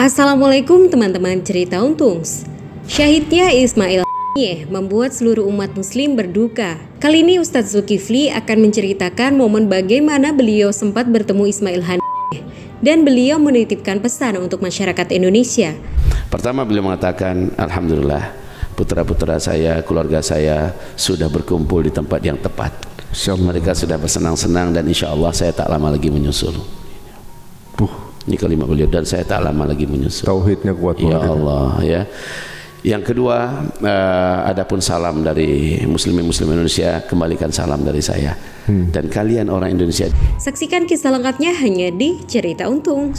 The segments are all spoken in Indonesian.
Assalamualaikum teman-teman cerita Untungs. Syahidnya Ismail membuat seluruh umat muslim berduka. Kali ini Ustadz Zulkifli akan menceritakan momen bagaimana beliau sempat bertemu Ismail Haniyeh dan beliau menitipkan pesan untuk masyarakat Indonesia. Pertama beliau mengatakan, alhamdulillah putra-putra saya, keluarga saya sudah berkumpul di tempat yang tepat. Mereka sudah bersenang-senang dan insya Allah saya tak lama lagi menyusul. Ini kalimat beliau, dan saya tak lama lagi menyusul. Tauhidnya kuat ya Allah ya. Yang kedua, adapun salam dari muslim Indonesia, kembalikan salam dari saya dan kalian orang Indonesia. Saksikan kisah lengkapnya hanya di Cerita Untung.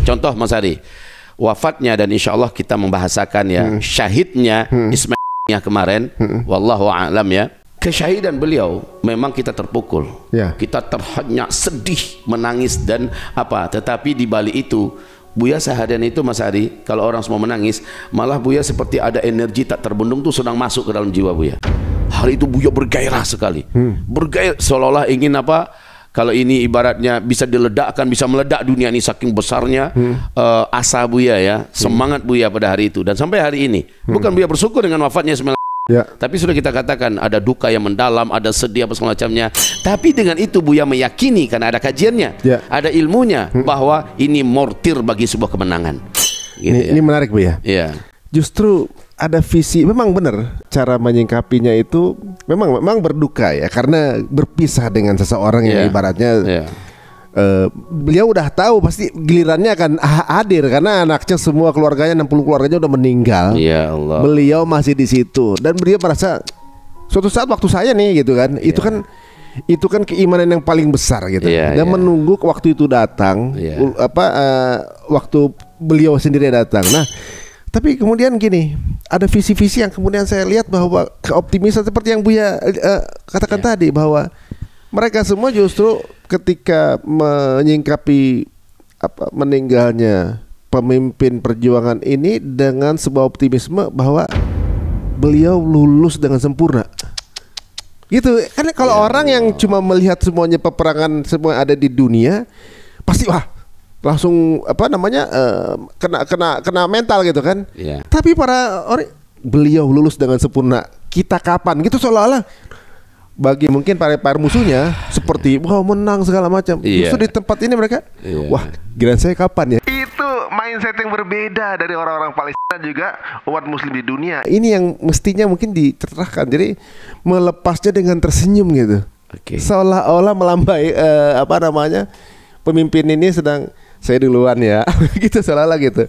Contoh Mas Ari, wafatnya dan insya Allah kita membahasakan ya, syahidnya Ismail kemarin, wallahu a'lam ya. Kesyahidan beliau memang kita terpukul, kita terhenyak, sedih, menangis dan apa. Tetapi di balik itu, Buya seharian itu Mas Ari, kalau orang semua menangis, malah Buya seperti ada energi tak terbendung tuh sedang masuk ke dalam jiwa Buya. Hari itu Buya bergairah sekali, bergairah seolah-olah ingin apa? Kalau ini ibaratnya bisa diledakkan, bisa meledak dunia ini saking besarnya asa Buya ya, semangat Buya pada hari itu dan sampai hari ini. Bukan Buya bersyukur dengan wafatnya Ismail. Tapi sudah kita katakan ada duka yang mendalam, ada sedih apa semacamnya. Tapi dengan itu Buya meyakini karena ada kajiannya, ada ilmunya bahwa ini mortir bagi sebuah kemenangan. Gitu ini menarik Buya. Justru ada visi, memang benar cara menyingkapinya itu memang berduka ya, karena berpisah dengan seseorang yang ibaratnya beliau udah tahu pasti gilirannya akan hadir karena anaknya semua keluarganya 60 keluarganya udah meninggal. Ya Allah. Beliau masih di situ dan beliau merasa suatu saat waktu saya nih gitu kan. Itu kan keimanan yang paling besar gitu. Dan menunggu waktu itu datang, waktu beliau sendiri datang. Nah, tapi kemudian gini, ada visi-visi yang kemudian saya lihat bahwa keoptimisan seperti yang Buya katakan tadi, bahwa mereka semua justru ketika menyingkapi meninggalnya pemimpin perjuangan ini dengan sebuah optimisme bahwa beliau lulus dengan sempurna. Gitu. Karena kalau orang yang cuma melihat semuanya peperangan semua ada di dunia, pasti langsung kena mental gitu kan. Tapi para orang, beliau lulus dengan sempurna, kita kapan? Gitu seolah-olah bagi mungkin para musuhnya seperti menang segala macam. Justru di tempat ini mereka giliran saya kapan ya? Itu mindset yang berbeda dari orang-orang Palestina juga umat muslim di dunia. Ini yang mestinya mungkin diterahkan. Jadi melepasnya dengan tersenyum gitu. Seolah-olah melambai pemimpin ini sedang saya duluan ya. Gitu seolah-olah gitu.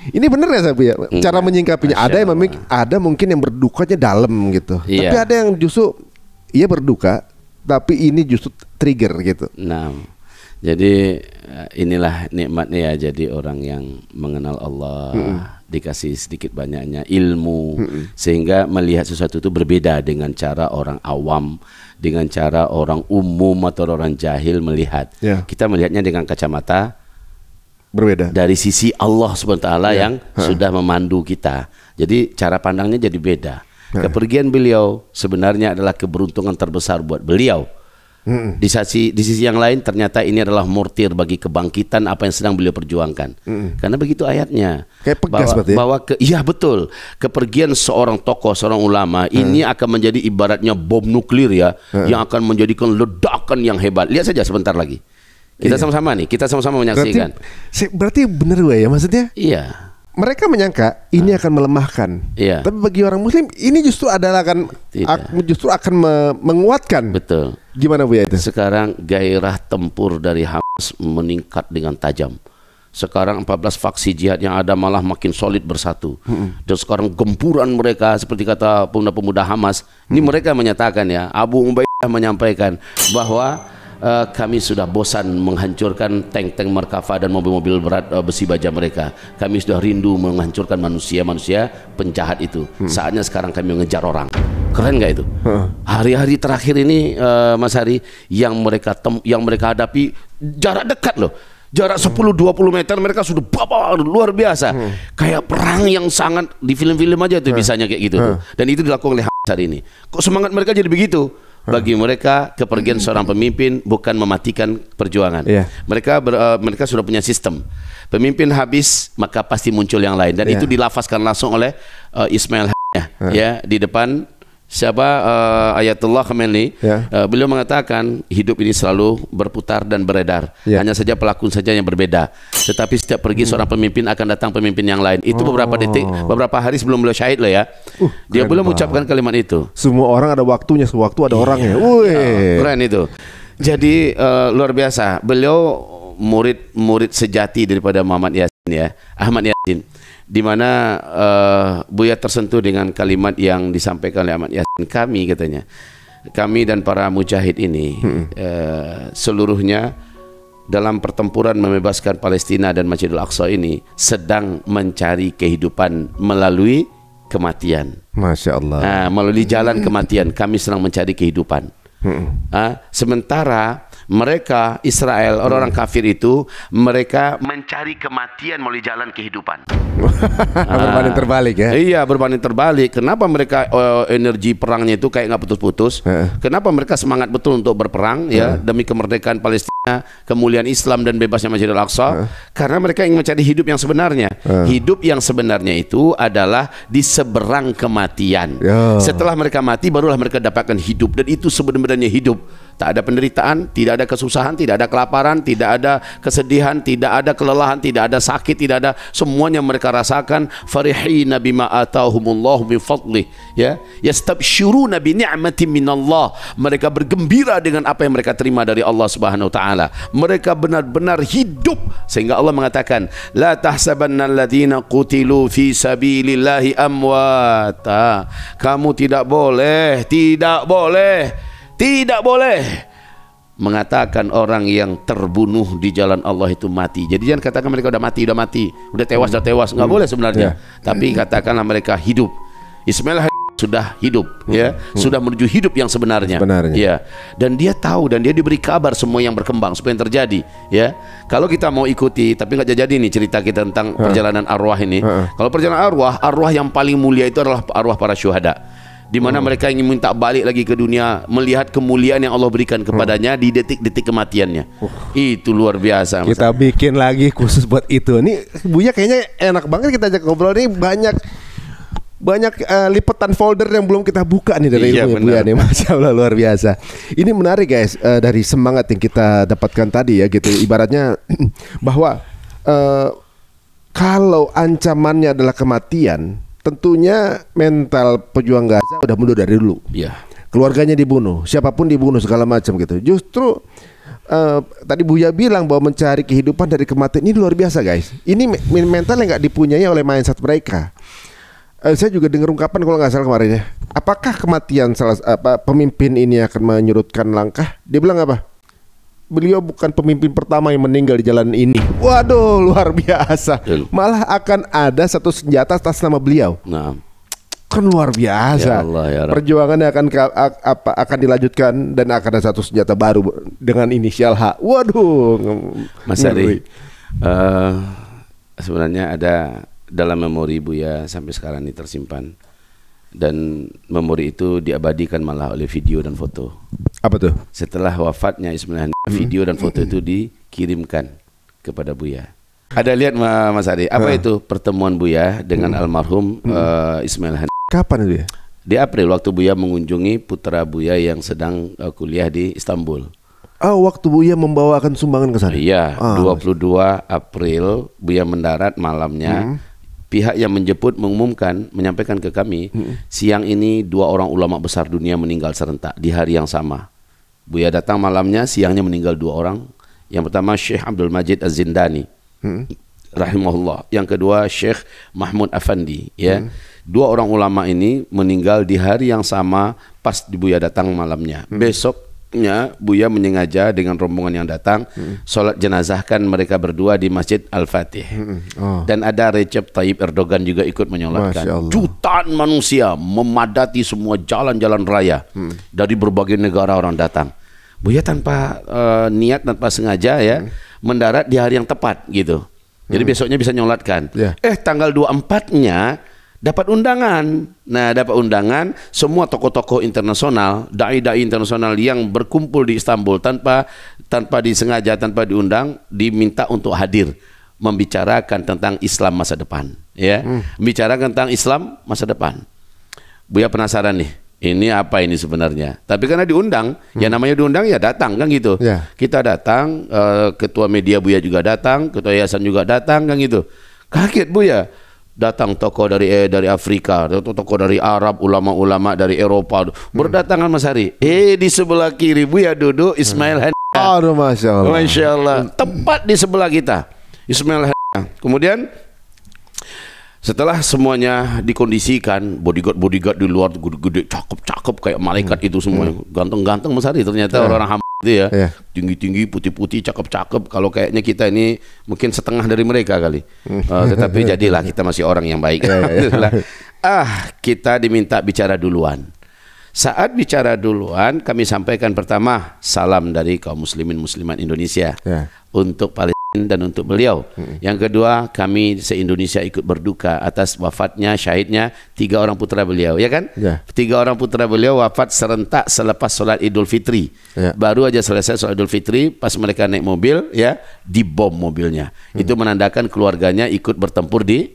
Ini benar ya Sabi ya? Cara menyingkapinya. Ada mungkin yang berdukanya dalam gitu. Tapi ada yang justru ia berduka, tapi ini justru trigger gitu. Nah, jadi inilah nikmatnya ya, jadi orang yang mengenal Allah, dikasih sedikit banyaknya ilmu, sehingga melihat sesuatu itu berbeda dengan cara orang awam, dengan cara orang umum atau orang jahil melihat. Kita melihatnya dengan kacamata berbeda dari sisi Allah SWT yang sudah memandu kita. Jadi cara pandangnya jadi beda. Kepergian beliau sebenarnya adalah keberuntungan terbesar buat beliau. Di sisi yang lain ternyata ini adalah mortir bagi kebangkitan apa yang sedang beliau perjuangkan. Karena begitu ayatnya. Kayak pegas betul. Kepergian seorang tokoh, seorang ulama ini akan menjadi ibaratnya bom nuklir ya, yang akan menjadikan ledakan yang hebat. Lihat saja sebentar lagi. Kita sama-sama nih, kita sama-sama menyaksikan. Berarti benar ya maksudnya? Iya. Mereka menyangka ini akan melemahkan, tapi bagi orang Muslim ini justru adalah justru akan menguatkan. Betul. Gimana Bu ya itu? Sekarang gairah tempur dari Hamas meningkat dengan tajam. Sekarang 14 faksi jihad yang ada malah makin solid bersatu. Dan sekarang gempuran mereka seperti kata pemuda-pemuda Hamas. Ini mereka menyatakan ya, Abu Ubaidah menyampaikan bahwa kami sudah bosan menghancurkan tank-tank Merkava dan mobil-mobil berat besi baja mereka. Kami sudah rindu menghancurkan manusia-manusia penjahat itu. Saatnya sekarang kami mengejar orang. Keren nggak itu? Hari-hari terakhir ini Mas Hari, yang mereka hadapi jarak dekat loh. Jarak 10-20 meter mereka sudah luar biasa. Kayak perang yang sangat di film-film aja tuh bisanya kayak gitu tuh. Dan itu dilakukan oleh Hamas hari ini. Kok semangat mereka jadi begitu? Bagi mereka kepergian seorang pemimpin bukan mematikan perjuangan. Mereka sudah punya sistem. Pemimpin habis maka pasti muncul yang lain, dan itu dilafazkan langsung oleh Ismail ya di depan siapa Ayatullah Khamenei. Beliau mengatakan hidup ini selalu berputar dan beredar, hanya saja pelakon saja yang berbeda, tetapi setiap pergi seorang pemimpin akan datang pemimpin yang lain. Itu beberapa detik, beberapa hari sebelum beliau syahid loh ya. Dia belum mengucapkan kalimat itu. Semua orang ada waktunya, sewaktu ada orangnya. Keren itu. Jadi luar biasa. Beliau murid sejati daripada Muhammad Yasin ya, Ahmad Yasin, di mana Buya tersentuh dengan kalimat yang disampaikan oleh Ahmad Yasin. Kami dan para mujahid ini seluruhnya dalam pertempuran membebaskan Palestina dan Masjidil Aqsa ini sedang mencari kehidupan melalui kematian. Masya Allah. Melalui jalan kematian kami sedang mencari kehidupan. Sementara mereka Israel, orang-orang kafir itu, mereka mencari kematian melalui jalan kehidupan. Berbanding terbalik ya. Iya, berbanding terbalik. Kenapa mereka energi perangnya itu kayak nggak putus-putus? Kenapa mereka semangat betul untuk berperang ya demi kemerdekaan Palestina, kemuliaan Islam dan bebasnya Masjidil Aqsa? Karena mereka ingin mencari hidup yang sebenarnya. Hidup yang sebenarnya itu adalah di seberang kematian. Setelah mereka mati barulah mereka dapatkan hidup, dan itu sebenarnya hidup. Tak ada penderitaan, tidak ada kesusahan, tidak ada kelaparan, tidak ada kesedihan, tidak ada kelelahan, tidak ada sakit, tidak ada, semuanya mereka rasakan. Farihina bima atahumullahu min fadlih, ya, yastabsyiruna bi ni'matin minallah. Mereka bergembira dengan apa yang mereka terima dari Allah Subhanahu wa taala. Mereka benar-benar hidup, sehingga Allah mengatakan la tahsabanna alladhina qutilu fi sabilillahi amwata. Kamu tidak boleh mengatakan orang yang terbunuh di jalan Allah itu mati. Jadi jangan katakan mereka udah mati, udah tewas, nggak boleh sebenarnya. Tapi katakanlah mereka hidup. Ismail sudah hidup, ya, sudah menuju hidup yang sebenarnya. Ya. Dan dia tahu, dan dia diberi kabar semua yang berkembang, supaya yang terjadi, ya. Kalau kita mau ikuti, tapi nggak jadi nih cerita kita tentang perjalanan arwah ini. Kalau perjalanan arwah yang paling mulia itu adalah arwah para syuhada, di mana mereka ingin minta balik lagi ke dunia, melihat kemuliaan yang Allah berikan kepadanya di detik-detik kematiannya. Itu luar biasa. Kita bikin lagi khusus buat itu. Ini Buya kayaknya enak banget kita ajak ngobrol. Ini banyak lipetan folder yang belum kita buka nih dari Buya nih. Masya Allah, luar biasa. Ini menarik guys, dari semangat yang kita dapatkan tadi ya gitu. Ibaratnya bahwa kalau ancamannya adalah kematian, tentunya mental pejuang Gaza udah mundur dari dulu. Keluarganya dibunuh, siapapun dibunuh, segala macam gitu. Justru tadi Buya bilang bahwa mencari kehidupan dari kematian ini luar biasa guys. Ini mental yang nggak dipunyai oleh mindset mereka. Saya juga dengar ungkapan kalau nggak salah kemarin ya. Apakah kematian pemimpin ini akan menyurutkan langkah? Dia bilang apa? Beliau bukan pemimpin pertama yang meninggal di jalan ini. Waduh, luar biasa. Malah akan ada satu senjata atas nama beliau. Kan luar biasa. Ya Allah, ya Rabb. Perjuangannya akan dilanjutkan, dan akan ada satu senjata baru dengan inisial H. Waduh, Mas Ari, sebenarnya ada dalam memori Buya sampai sekarang ini tersimpan, dan memori itu diabadikan malah oleh video dan foto. Apa tuh? Setelah wafatnya Ismail Haniyeh, video dan foto itu dikirimkan kepada Buya. Ada lihat Mas Ari, apa itu pertemuan Buya dengan almarhum Ismail Haniyeh? Kapan itu ya? Di April, waktu Buya mengunjungi putra Buya yang sedang kuliah di Istanbul. Waktu Buya membawakan sumbangan ke sana? Iya, 22 April Buya mendarat malamnya. Pihak yang menjemput menyampaikan ke kami, siang ini 2 orang ulama besar dunia meninggal serentak di hari yang sama. Buya datang malamnya, siangnya meninggal 2 orang. Yang pertama Syekh Abdul Majid Az-Zindani, rahimahullah. Yang kedua Syekh Mahmud Afandi, ya. 2 orang ulama ini meninggal di hari yang sama, pas di Buya datang malamnya. Besoknya Buya menyengaja dengan rombongan yang datang, sholat jenazahkan mereka berdua di Masjid Al-Fatih. Dan ada Recep Tayyip Erdogan juga ikut menyolatkan. Jutaan manusia memadati semua jalan-jalan raya, dari berbagai negara orang datang. Buya tanpa niat, tanpa sengaja ya, mendarat di hari yang tepat gitu. Jadi besoknya bisa nyolatkan. Tanggal 24-nya dapat undangan. Nah, dapat undangan semua tokoh-tokoh internasional, dai-dai internasional yang berkumpul di Istanbul tanpa disengaja, tanpa diundang, diminta untuk hadir membicarakan tentang Islam masa depan, ya. Membicarakan tentang Islam masa depan. Buya penasaran nih, ini apa ini sebenarnya? Tapi karena diundang, ya namanya diundang ya datang kan gitu. Kita datang, ketua media Buya juga datang, ketua yayasan juga datang kan gitu. Kaget Buya. Datang tokoh dari Afrika, tokoh dari Arab, ulama-ulama dari Eropa berdatangan Mas Hari. Di sebelah kiri Buya duduk Ismail Haniah. Aduh, Masya Allah. Masya Allah. Tepat di sebelah kita Ismail Haniah. Kemudian setelah semuanya dikondisikan, bodyguard di luar gede-gede, cakep-cakep kayak malaikat itu semua, ganteng-ganteng Mas Hari ternyata orang-orang itu ya, tinggi-tinggi, putih-putih, cakep-cakep. Kalau kayaknya kita ini mungkin setengah dari mereka kali, tetapi jadilah kita masih orang yang baik. Kita diminta bicara duluan. Saat bicara duluan, kami sampaikan pertama salam dari kaum muslimin muslimat Indonesia untuk Palestina dan untuk beliau. Yang kedua, kami se-Indonesia ikut berduka atas wafatnya, syahidnya 3 orang putra beliau, ya kan? 3 orang putra beliau wafat serentak selepas sholat Idul Fitri. Baru aja selesai sholat Idul Fitri, pas mereka naik mobil, ya, dibom mobilnya. Itu menandakan keluarganya ikut bertempur di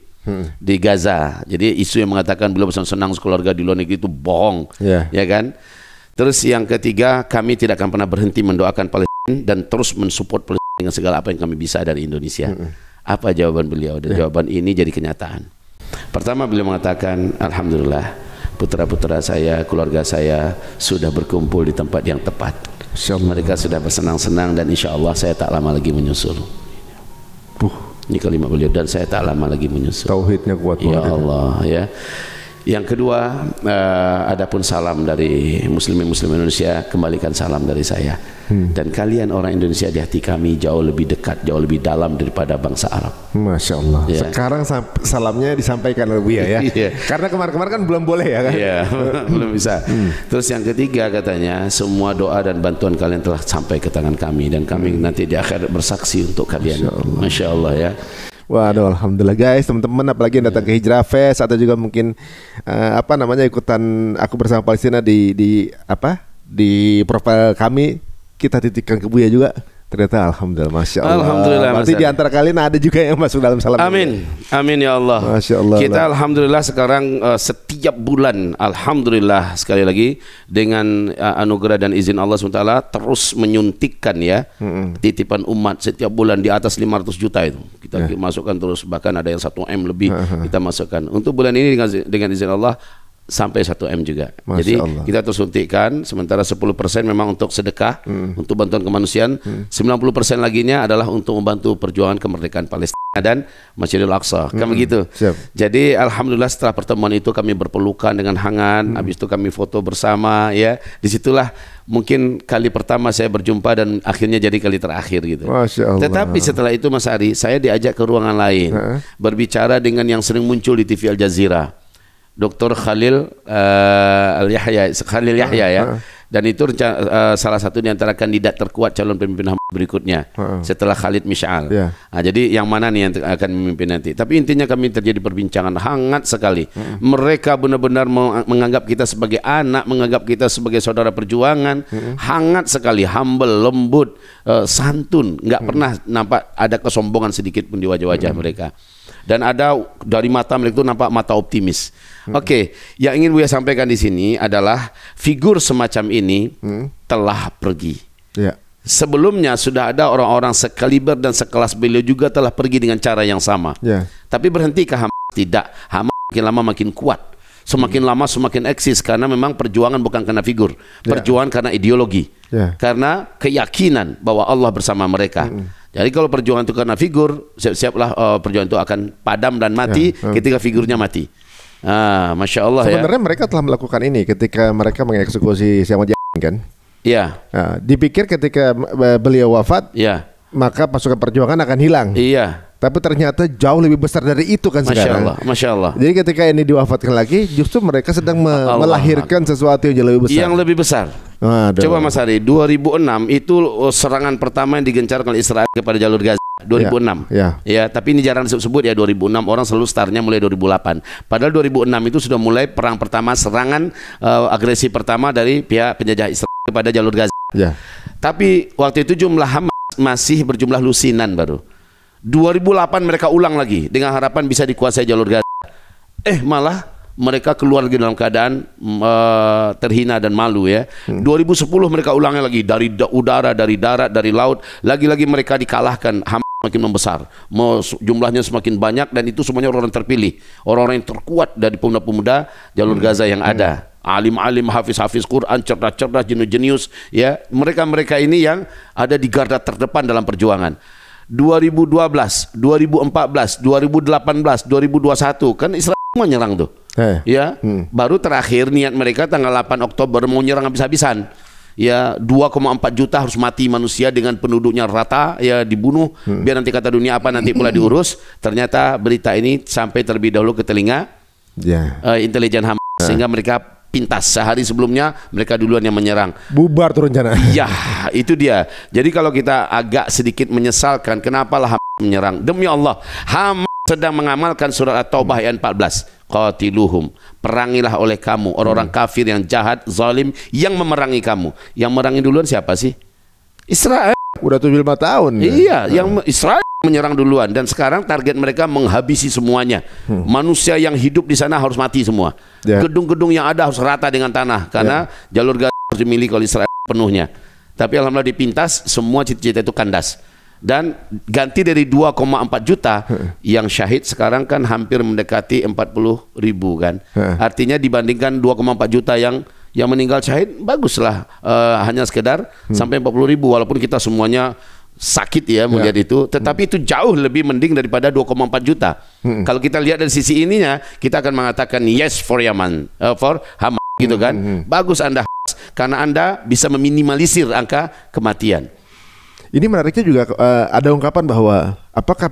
Gaza. Jadi isu yang mengatakan beliau bersenang-senang keluarga di luar negeri itu bohong, ya kan? Terus yang ketiga, kami tidak akan pernah berhenti mendoakan Palestina dan terus mensupport Palestina dengan segala apa yang kami bisa dari Indonesia. Apa jawaban beliau? Dan jawaban ini jadi kenyataan. Pertama beliau mengatakan, alhamdulillah putra-putra saya, keluarga saya sudah berkumpul di tempat yang tepat. Mereka sudah bersenang-senang dan insya Allah saya tak lama lagi menyusul. Ini kalimat beliau, dan saya tak lama lagi menyusul. Tauhidnya kuat banget. Ya Allah, ya. Yang kedua, adapun salam dari muslimin Indonesia, kembalikan salam dari saya. Dan kalian orang Indonesia di hati kami jauh lebih dekat, jauh lebih dalam daripada bangsa Arab. Masya Allah. Sekarang salamnya disampaikan oleh Buya ya. Karena kemarin-kemarin kan belum boleh ya kan? Belum bisa. Terus yang ketiga katanya, semua doa dan bantuan kalian telah sampai ke tangan kami, dan kami nanti di akhirat bersaksi untuk kalian. Masya Allah ya. Waduh, alhamdulillah guys, teman-teman, apalagi yang datang ke Hijrah Fest atau juga mungkin ikutan Aku Bersama Palestina di profil kami, kita titikkan ke Buya juga. Ternyata alhamdulillah, masya Allah. Alhamdulillah. Nanti di antara kalian ada juga yang masuk dalam salam. Amin, amin ya Allah. Masya Allah. Kita alhamdulillah sekarang setiap bulan, alhamdulillah sekali lagi dengan anugerah dan izin Allah SWT terus menyuntikkan ya titipan umat setiap bulan di atas 500 juta itu kita masukkan terus, bahkan ada yang 1M lebih kita masukkan. Untuk bulan ini dengan izin Allah sampai 1M juga. Masya Jadi Allah. kita tersuntikkan, sementara 10% memang untuk sedekah, untuk bantuan kemanusiaan, 90% laginya adalah untuk membantu perjuangan kemerdekaan Palestina dan Masjidil Aqsa. Kan begitu. Jadi alhamdulillah setelah pertemuan itu kami berpelukan dengan hangat, habis itu kami foto bersama ya. Disitulah mungkin kali pertama saya berjumpa dan akhirnya jadi kali terakhir gitu. Masya Allah. Tetapi setelah itu Mas Ari, saya diajak ke ruangan lain, berbicara dengan yang sering muncul di TV Al Jazeera, Dr. Khalil Yahya ya. Dan itu salah satu di antara kandidat terkuat calon pemimpin Hamas berikutnya setelah Khalid Mish'al. Jadi yang mana nih yang akan memimpin nanti? Tapi intinya kami terjadi perbincangan hangat sekali. Mereka benar-benar menganggap kita sebagai anak, menganggap kita sebagai saudara perjuangan. Hangat sekali, humble, lembut, santun. Nggak pernah nampak ada kesombongan sedikit pun di wajah-wajah mereka. Dan ada dari mata mereka itu nampak mata optimis. Oke, yang ingin Buya sampaikan di sini adalah figur semacam ini telah pergi. Sebelumnya sudah ada orang-orang sekaliber dan sekelas beliau juga telah pergi dengan cara yang sama. Tapi berhentikah Hamas? Tidak. Hamas makin lama makin kuat. Semakin lama semakin eksis, karena memang perjuangan bukan karena figur, perjuangan karena ideologi, karena keyakinan bahwa Allah bersama mereka. Jadi kalau perjuangan itu karena figur, siap-siaplah perjuangan itu akan padam dan mati ketika figurnya mati. Masya Allah. Sebenarnya mereka telah melakukan ini ketika mereka mengeksekusi Syama Jain kan? Iya. Dipikir ketika beliau wafat, maka pasukan perjuangan akan hilang. Iya. Tapi ternyata jauh lebih besar dari itu kan sekarang. Masya Allah. Jadi ketika ini diwafatkan lagi, justru mereka sedang melahirkan sesuatu yang jauh lebih besar. Yang lebih besar. Coba Mas Ari, 2006 itu serangan pertama yang digencarkan oleh Israel kepada jalur Gaza. 2006. Ya, tapi ini jarang disebut ya 2006. Orang selalu startnya mulai 2008. Padahal 2006 itu sudah mulai perang pertama, serangan agresi pertama dari pihak penjajah Israel kepada jalur Gaza. Tapi waktu itu jumlah Hamas masih berjumlah lusinan baru. 2008 mereka ulang lagi dengan harapan bisa dikuasai jalur Gaza. Malah mereka keluar lagi dalam keadaan terhina dan malu ya. 2010 mereka ulangnya lagi dari udara, dari darat, dari laut. Lagi-lagi mereka dikalahkan. Hamas semakin membesar, jumlahnya semakin banyak, dan itu semuanya orang-orang terpilih, orang-orang yang terkuat dari pemuda-pemuda jalur Gaza yang ada. Alim-alim, hafiz-hafiz Quran, cerdas-cerdas, jenius-jenius ya. Mereka-mereka ini yang ada di garda terdepan dalam perjuangan. 2012, 2014, 2018, 2021 kan Israel menyerang tuh. Ya, baru terakhir niat mereka tanggal 8 Oktober mau nyerang habis-habisan. Ya, 2,4 juta harus mati manusia dengan penduduknya rata ya, dibunuh biar nanti kata dunia apa nanti pula diurus. Ternyata berita ini sampai terlebih dahulu ke telinga intelijen Hamas sehingga mereka pintas. Sehari sebelumnya mereka duluan yang menyerang. Bubar tuh rencana. Ya, itu dia. Jadi kalau kita agak sedikit menyesalkan kenapalah Hamas menyerang. Demi Allah, Hamas sedang mengamalkan surat At-Taubah ayat 14. Qatiluhum, perangilah oleh kamu orang-orang kafir yang jahat, zalim, yang memerangi kamu. Yang memerangi duluan siapa sih? Israel. Udah 75 tahun. Iya, yang Israel menyerang duluan, dan sekarang target mereka menghabisi semuanya. Manusia yang hidup di sana harus mati semua. Gedung-gedung yang ada harus rata dengan tanah karena jalur Gaza harus dimiliki oleh Israel penuhnya. Tapi alhamdulillah dipintas, semua cita-cita itu kandas. Dan ganti dari 2,4 juta yang syahid sekarang kan hampir mendekati 40.000 kan. Artinya dibandingkan 2,4 juta yang meninggal syahid, baguslah hanya sekedar sampai 40.000, walaupun kita semuanya sakit ya melihat itu, tetapi itu jauh lebih mending daripada 2,4 juta. Kalau kita lihat dari sisi ininya, kita akan mengatakan yes for Yaman, for Hamas gitu kan. Bagus Anda karena Anda bisa meminimalisir angka kematian. Ini menariknya juga ada ungkapan bahwa apakah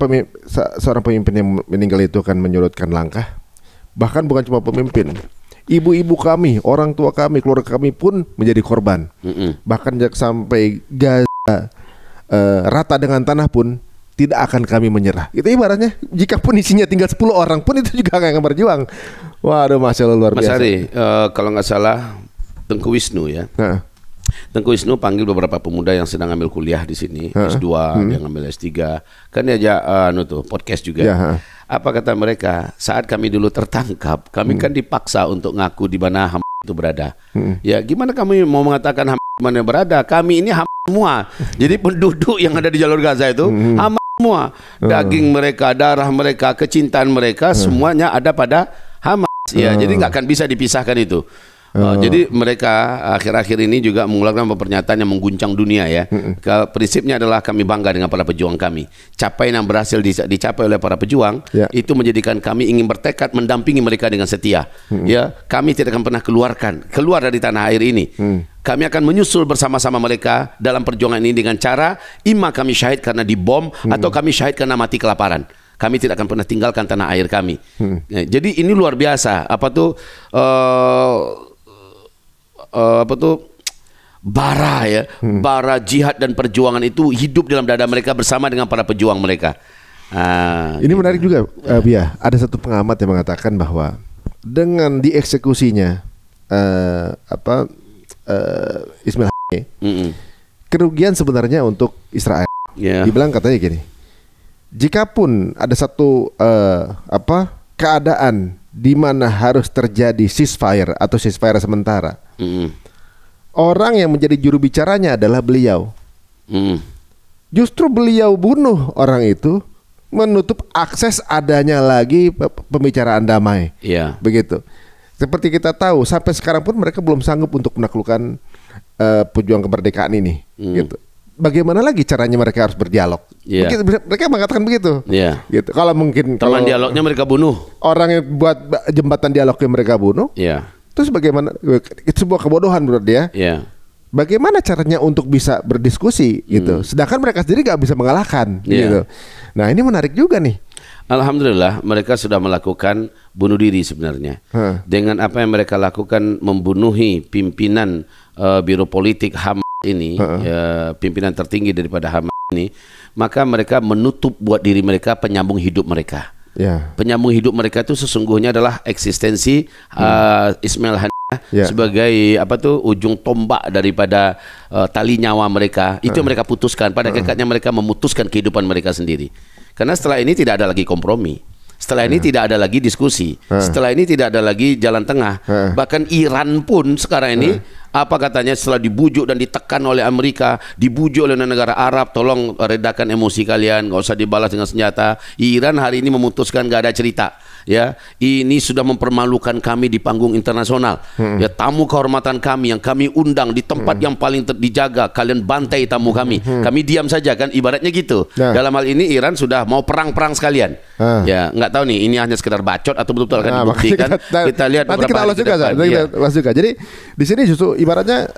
seorang pemimpin yang meninggal itu akan menyurutkan langkah? Bahkan bukan cuma pemimpin, ibu-ibu kami, orang tua kami, keluarga kami pun menjadi korban. Bahkan sampai Gaza rata dengan tanah pun tidak akan kami menyerah. Itu ibaratnya jika pun isinya tinggal 10 orang pun itu juga akan berjuang. Waduh, Masya Allah, luar biasa. Mas Ari, kalau nggak salah Tengku Wisnu ya. Tengku Wisnu panggil beberapa pemuda yang sedang ambil kuliah di sini, S2, yang ngambil S3. Kan dia podcast juga. Apa kata mereka? Saat kami dulu tertangkap, kami kan dipaksa untuk ngaku di mana Hamas itu berada. Ya, gimana kami mau mengatakan Hamas di mana berada? Kami ini Hamas semua. Jadi penduduk yang ada di jalur Gaza itu Hamas semua. Daging mereka, darah mereka, kecintaan mereka semuanya ada pada Hamas. Ya, jadi nggak akan bisa dipisahkan itu. Jadi mereka akhir-akhir ini juga mengeluarkan pernyataan yang mengguncang dunia ya. Prinsipnya adalah kami bangga dengan para pejuang kami. Capaian yang berhasil dicapai oleh para pejuang itu menjadikan kami ingin bertekad mendampingi mereka dengan setia. Ya, kami tidak akan pernah keluar dari tanah air ini. Kami akan menyusul bersama-sama mereka dalam perjuangan ini dengan cara imma kami syahid karena dibom atau kami syahid karena mati kelaparan. Kami tidak akan pernah tinggalkan tanah air kami. Jadi ini luar biasa. Bara ya, bara jihad dan perjuangan itu hidup dalam dada mereka bersama dengan para pejuang mereka. Ini menarik juga, Bia. Ada satu pengamat yang mengatakan bahwa dengan dieksekusinya Ismail kerugian sebenarnya untuk Israel. Dibilang katanya gini, jikapun ada satu keadaan di mana harus terjadi ceasefire atau ceasefire sementara, orang yang menjadi juru bicaranya adalah beliau. Justru beliau bunuh orang itu, menutup akses adanya lagi pembicaraan damai. Begitu. Seperti kita tahu, sampai sekarang pun mereka belum sanggup untuk menaklukkan pejuang kemerdekaan ini. Gitu. Bagaimana lagi caranya mereka harus berdialog? Mereka mengatakan begitu. Gitu. Kalau mungkin teman dialognya mereka bunuh. Orang yang buat jembatan dialognya mereka bunuh. Terus bagaimana? Itu sebuah kebodohan menurut dia. Bagaimana caranya untuk bisa berdiskusi gitu? Sedangkan mereka sendiri gak bisa mengalahkan gitu. Nah, ini menarik juga nih. Alhamdulillah mereka sudah melakukan bunuh diri sebenarnya. Dengan apa yang mereka lakukan, membunuhi pimpinan biro politik Hamas ini pimpinan tertinggi daripada Hamas ini, maka mereka menutup buat diri mereka penyambung hidup mereka. Penyambung hidup mereka itu sesungguhnya adalah eksistensi Ismail Haniyeh sebagai ujung tombak daripada tali nyawa mereka. Itu yang mereka putuskan. Pada hakikatnya mereka memutuskan kehidupan mereka sendiri. Karena setelah ini tidak ada lagi kompromi. Setelah ini tidak ada lagi diskusi. Setelah ini tidak ada lagi jalan tengah. Bahkan Iran pun sekarang ini apa katanya setelah dibujuk dan ditekan oleh Amerika, dibujuk oleh negara Arab, tolong redakan emosi kalian, nggak usah dibalas dengan senjata. Iran hari ini memutuskan nggak ada cerita. Ya, ini sudah mempermalukan kami di panggung internasional. Ya, tamu kehormatan kami yang kami undang di tempat yang paling dijaga, kalian bantai tamu kami. Kami diam saja kan, ibaratnya gitu. Dalam hal ini Iran sudah mau perang-perang sekalian. Ya, nggak tahu nih ini hanya sekedar bacot atau betul-betul akan dibuktikan. Kita lihat nanti beberapa hari juga. Jadi di sini justru ibaratnya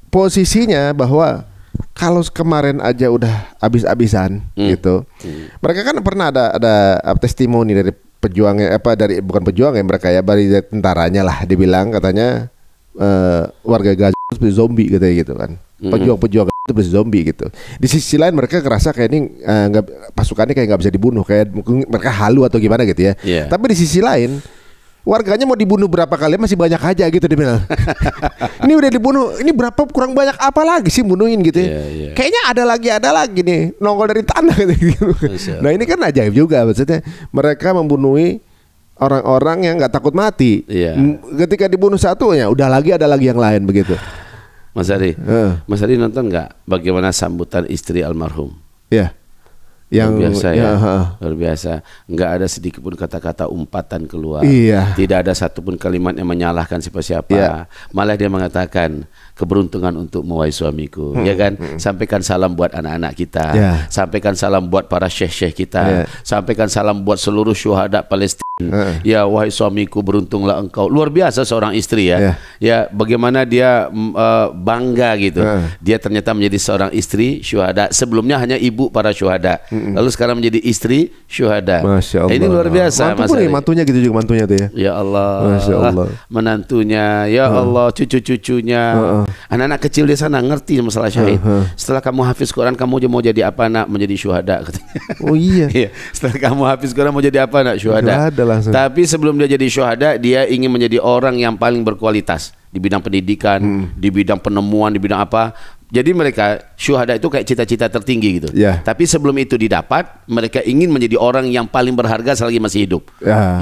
posisinya bahwa kalau kemarin aja udah habis-habisan gitu. Mereka kan pernah ada testimoni dari pejuangnya bukan pejuang ya mereka ya, dari tentaranya lah dibilang katanya warga Gaza itu seperti zombie katanya gitu kan. Pejuang-pejuang itu seperti zombie gitu. Di sisi lain mereka ngerasa kayak ini pasukannya kayak nggak bisa dibunuh, kayak mungkin mereka halu atau gimana gitu ya. Tapi di sisi lain warganya mau dibunuh berapa kali masih banyak aja gitu dia bilang. Ini udah dibunuh, ini berapa kurang banyak apa lagi sih bunuhin gitu ya. Kayaknya ada lagi nih nongol dari tanah gitu. Nah ini kan ajaib juga, maksudnya mereka membunuhi orang-orang yang nggak takut mati. Ketika dibunuh satu ya udah ada lagi yang lain begitu. Mas Ari nonton nggak bagaimana sambutan istri almarhum? Yang luar biasa luar biasa. Nggak ada sedikit pun kata-kata umpatan keluar. Tidak ada satupun kalimat yang menyalahkan siapa-siapa. Malah dia mengatakan keberuntungan untuk mewahai suamiku, ya kan? Sampaikan salam buat anak-anak kita, sampaikan salam buat para syekh-syekh kita, sampaikan salam buat seluruh syuhada Palestina. Ya wahai suamiku, beruntunglah engkau. Luar biasa seorang istri ya. Ya bagaimana dia bangga gitu. Dia ternyata menjadi seorang istri syuhada. Sebelumnya hanya ibu para syuhada. Lalu sekarang menjadi istri syuhada. Masya Allah. Ini luar biasa. Mantunya gitu juga mantunya tuh ya. Ya Allah. Masya Allah. Menantunya, ya Allah, cucu-cucunya. Anak-anak kecil di sana ngerti masalah syahid. Setelah kamu hafiz Quran, kamu mau jadi apa nak? Menjadi syuhada katanya. Oh iya. Setelah kamu hafiz Quran mau jadi apa nak? Syuhada. Tapi sebelum dia jadi syuhada, dia ingin menjadi orang yang paling berkualitas di bidang pendidikan, di bidang penemuan, di bidang apa. Jadi mereka syuhada itu kayak cita-cita tertinggi gitu. Tapi sebelum itu didapat, mereka ingin menjadi orang yang paling berharga selagi masih hidup.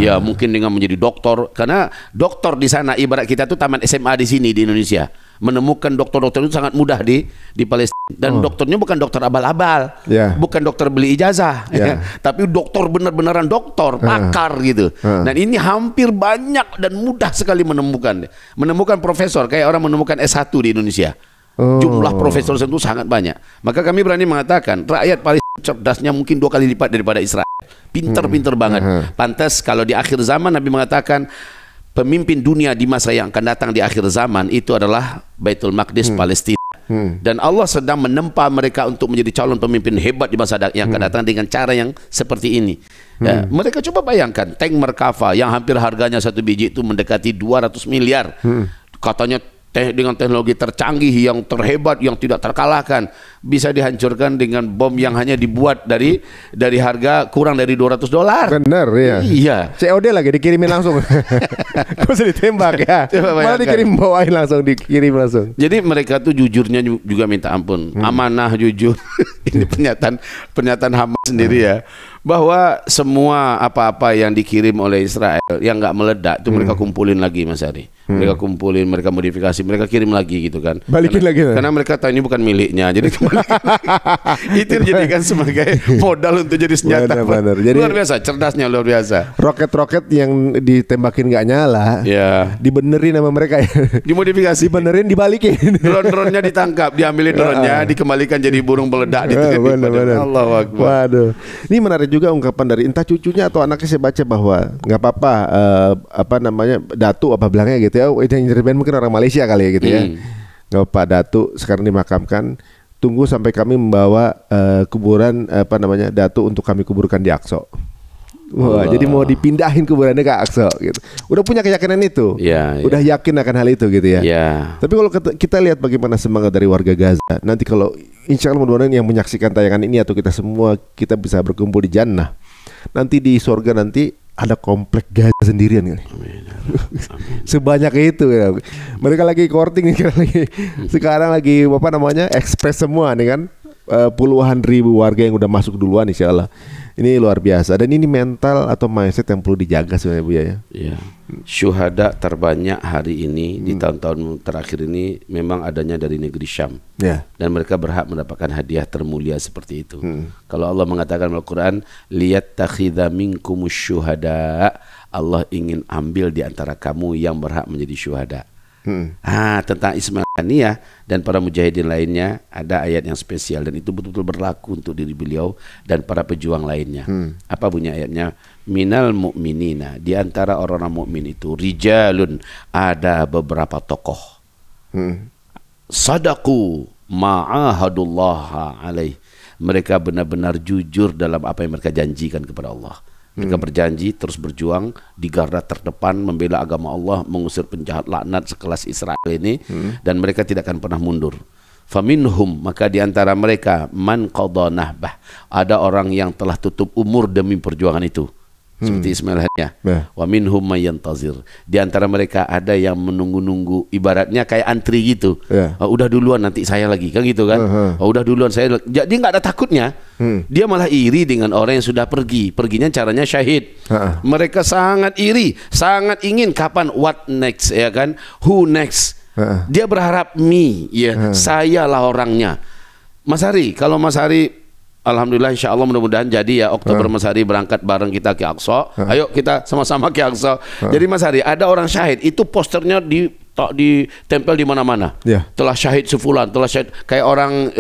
Ya mungkin dengan menjadi doktor, karena doktor di sana ibarat kita tuh taman SMA di sini di Indonesia. Menemukan dokter-dokter itu sangat mudah di Palestina. Dan dokternya bukan dokter abal-abal, bukan dokter beli ijazah, tapi dokter benar-benaran dokter, pakar gitu. Dan ini hampir banyak dan mudah sekali menemukan profesor kayak orang menemukan S1 di Indonesia. Jumlah profesor itu sangat banyak. Maka kami berani mengatakan rakyat Palestina cerdasnya mungkin 2 kali lipat daripada Israel. Pinter-pinter banget. Pantas kalau di akhir zaman Nabi mengatakan pemimpin dunia di masa yang akan datang di akhir zaman itu adalah Baitul Maqdis Palestina. Dan Allah sedang menempa mereka untuk menjadi calon pemimpin hebat di masa yang akan datang dengan cara yang seperti ini. Mereka coba bayangkan tank Merkava yang hampir harganya satu biji itu mendekati 200 miliar. Katanya dengan teknologi tercanggih yang terhebat yang tidak terkalahkan bisa dihancurkan dengan bom yang hanya dibuat dari harga kurang dari $200. Benar ya. Iya. COD lagi dikirimin langsung. Kok bisa ditembak ya? Malah dikirim bawain langsung, dikirim langsung. Jadi mereka tuh jujurnya juga minta ampun, amanah, jujur. Ini pernyataan Hamas sendiri ya, bahwa semua apa-apa yang dikirim oleh Israel yang nggak meledak itu mereka kumpulin lagi Mas Ari. Mereka kumpulin, mereka modifikasi, mereka kirim lagi gitu kan. Balikin lagi. Karena mereka tahu ini bukan miliknya. Jadi itu dijadikan sebagai modal untuk jadi senjata. Benar. Jadi luar biasa, cerdasnya luar biasa. Roket-roket yang ditembakin nggak nyala, dibenerin sama mereka ya. Dimodifikasi, dibenerin, dibalikin. Drone-nya ditangkap, diambilin drone-nya, dikembalikan jadi burung peledak. Benar. Allahu Akbar. Waduh. Ini menarik juga ungkapan dari entah cucunya atau anaknya, saya baca bahwa nggak apa-apa Datu apa bilangnya gitu ya, yang nyeritain mungkin orang Malaysia kali ya gitu ya. Nggak apa, Datu sekarang dimakamkan, tunggu sampai kami membawa kuburan Datu untuk kami kuburkan di Aqsa. Wah, jadi mau dipindahin kuburannya ke Aqsa gitu. Udah punya keyakinan itu. Udah yakin akan hal itu gitu ya. Tapi kalau kita lihat bagaimana semangat dari warga Gaza, nanti kalau insya Allah mudah-mudahan yang menyaksikan tayangan ini atau kita semua kita bisa berkumpul di Jannah. Nanti di surga nanti ada komplek Gaza sendirian kan. Sebanyak itu ya. Mereka lagi courting nih sekarang lagi apa namanya? Ekspres semua nih kan. Puluhan ribu warga yang udah masuk duluan insya Allah. Ini luar biasa. Dan ini mental atau mindset yang perlu dijaga sebenarnya Bu ya. Iya. Syuhada terbanyak hari ini di tahun-tahun terakhir ini memang adanya dari negeri Syam. Dan mereka berhak mendapatkan hadiah termulia seperti itu. Kalau Allah mengatakan dalam Al-Quran, liyattakhidha minkumus syuhada, Allah ingin ambil di antara kamu yang berhak menjadi syuhada. Tentang Ismail Haniyah dan para mujahidin lainnya ada ayat yang spesial dan itu betul-betul berlaku untuk diri beliau dan para pejuang lainnya. Apa bunyi ayatnya? Minal mu'minina, di antara orang-orang mukmin itu rijalun, ada beberapa tokoh. Sadaku ma'ahadullah alaih, mereka benar-benar jujur dalam apa yang mereka janjikan kepada Allah. Mereka berjanji terus berjuang di garda terdepan membela agama Allah, mengusir penjahat laknat sekelas Israel ini, dan mereka tidak akan pernah mundur. Faminhum, maka di antara mereka man qadha nahbah, ada orang yang telah tutup umur demi perjuangan itu. Seperti Ismail Haniyah. Wa minhum may yantazir. Di antara mereka ada yang menunggu-nunggu, ibaratnya kayak antri gitu. Udah duluan nanti saya lagi, kan gitu kan. Udah duluan saya. Jadi nggak ada takutnya. Dia malah iri dengan orang yang sudah pergi. Perginya caranya syahid. Mereka sangat iri, sangat ingin kapan what next, ya kan? Who next? Dia berharap me, ya, saya lah orangnya. Mas Hari, kalau Mas Hari alhamdulillah insya Allah mudah-mudahan jadi ya Oktober Mas Hari berangkat bareng kita ke Aqsa. Ayo kita sama-sama ke Aqsa. Jadi Mas Hari ada orang syahid itu posternya ditempel di mana-mana. Telah syahid sefulan, telah syahid kayak orang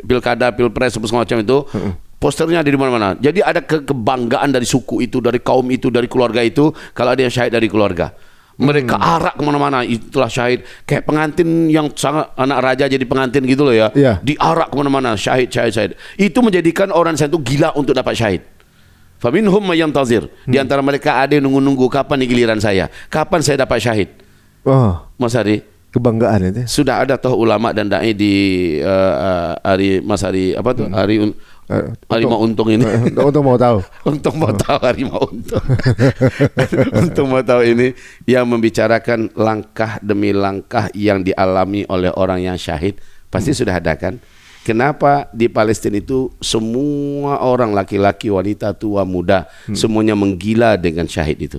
pilkada, pilpres segala macam itu. Posternya ada di mana-mana. Jadi ada kebanggaan dari suku itu, dari kaum itu, dari keluarga itu kalau ada yang syahid dari keluarga. Mereka arak kemana-mana, itulah syahid. Kayak pengantin yang sangat anak raja jadi pengantin gitu loh ya. Diarak kemana-mana, syahid, syahid, syahid. Itu menjadikan orang sana itu gila untuk dapat syahid. Faminhum may yantazir. Di antara mereka ada yang nunggu-nunggu kapan nih giliran saya, kapan saya dapat syahid. Mas Hari, kebanggaan itu. Sudah ada toh ulama dan dai di hari Mas Hari apa tuh? Harimau Untung ini. Untung mau tahu. Untung mau tahu Harimau Untung. Untung mau tahu ini yang membicarakan langkah demi langkah yang dialami oleh orang yang syahid. Pasti sudah ada kan? Kenapa di Palestina itu semua orang laki-laki, wanita, tua, muda semuanya menggila dengan syahid itu.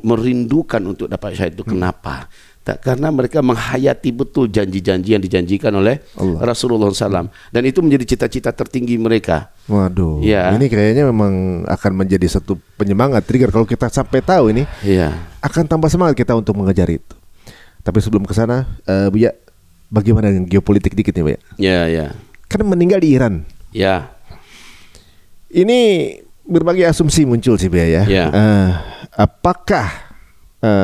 Merindukan untuk dapat syahid itu. Kenapa? Karena mereka menghayati betul janji-janji yang dijanjikan oleh Rasulullah SAW, dan itu menjadi cita-cita tertinggi mereka. Waduh, ini kayaknya memang akan menjadi satu penyemangat, trigger kalau kita sampai tahu ini, akan tambah semangat kita untuk mengejar itu. Tapi sebelum ke sana, Buya, bagaimana dengan geopolitik dikit nih, Buya? Kan meninggal di Iran. Ini berbagai asumsi muncul sih, Buya ya. Apakah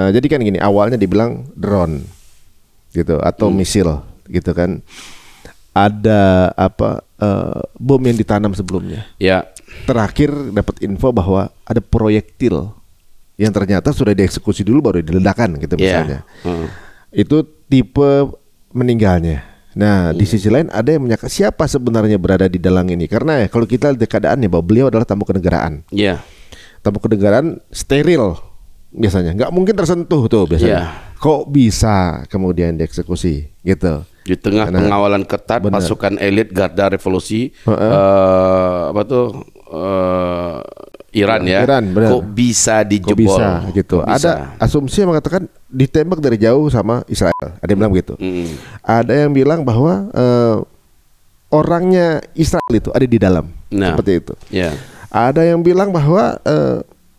jadi kan gini, awalnya dibilang drone gitu atau misil gitu kan. Ada bom yang ditanam sebelumnya. Terakhir dapat info bahwa ada proyektil yang ternyata sudah dieksekusi dulu baru diledakkan gitu misalnya. Itu tipe meninggalnya. Nah, di sisi lain ada yang menyangka siapa sebenarnya berada di dalam ini, karena kalau kita lihat keadaannya bahwa beliau adalah tamu kenegaraan. Tamu kenegaraan steril. Biasanya nggak mungkin tersentuh tuh biasanya. Kok bisa kemudian dieksekusi gitu di tengah pengawalan ketat pasukan elit garda revolusi Iran ya. Kok bisa dijebol? Kok bisa gitu. Ada asumsi yang mengatakan ditembak dari jauh sama Israel. Ada yang bilang begitu. Ada yang bilang bahwa orangnya Israel itu ada di dalam. Seperti itu. Ada yang bilang bahwa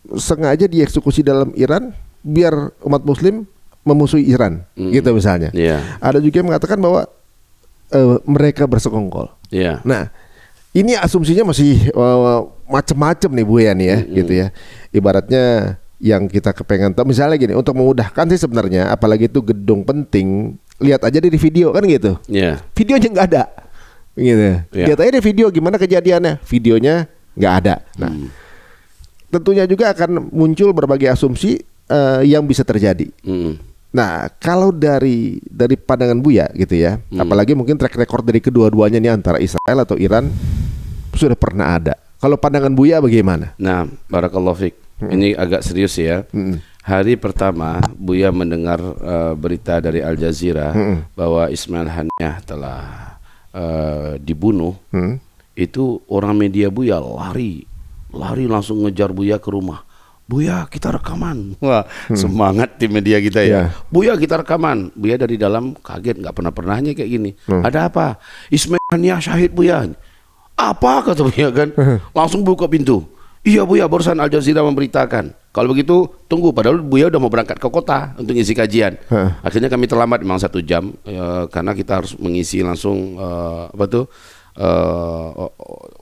sengaja dieksekusi dalam Iran biar umat Muslim memusuhi Iran, gitu misalnya. Ada juga yang mengatakan bahwa mereka bersekongkol. Nah, ini asumsinya masih macam-macam nih Bu ya nih ya, gitu ya. Ibaratnya yang kita kepengen tahu, misalnya gini, untuk memudahkan sih sebenarnya, apalagi itu gedung penting, lihat aja di video kan gitu. Videonya nggak ada, gitu. Lihat aja di video gimana kejadiannya, videonya nggak ada. Nah. tentunya juga akan muncul berbagai asumsi yang bisa terjadi. Nah, kalau dari pandangan Buya gitu ya, apalagi mungkin track record dari kedua-duanya nih antara Israel atau Iran sudah pernah ada. Kalau pandangan Buya bagaimana? Nah, barakallahu fiik. Ini agak serius ya. Hari pertama Buya mendengar berita dari Al Jazeera bahwa Ismail Haniyah telah dibunuh, itu orang media Buya lari langsung ngejar Buya ke rumah. Buya, kita rekaman. Wah, semangat tim media kita ya. Buya, kita rekaman. Buya dari dalam kaget, nggak pernahnya kayak gini. Ada apa? Ismail Haniyah syahid, Buya. Apa kata Buya kan? Langsung buka pintu. Iya Buya, barusan Al Jazeera memberitakan. Kalau begitu tunggu, padahal Buya udah mau berangkat ke kota untuk ngisi kajian. Akhirnya kami terlambat memang 1 jam karena kita harus mengisi langsung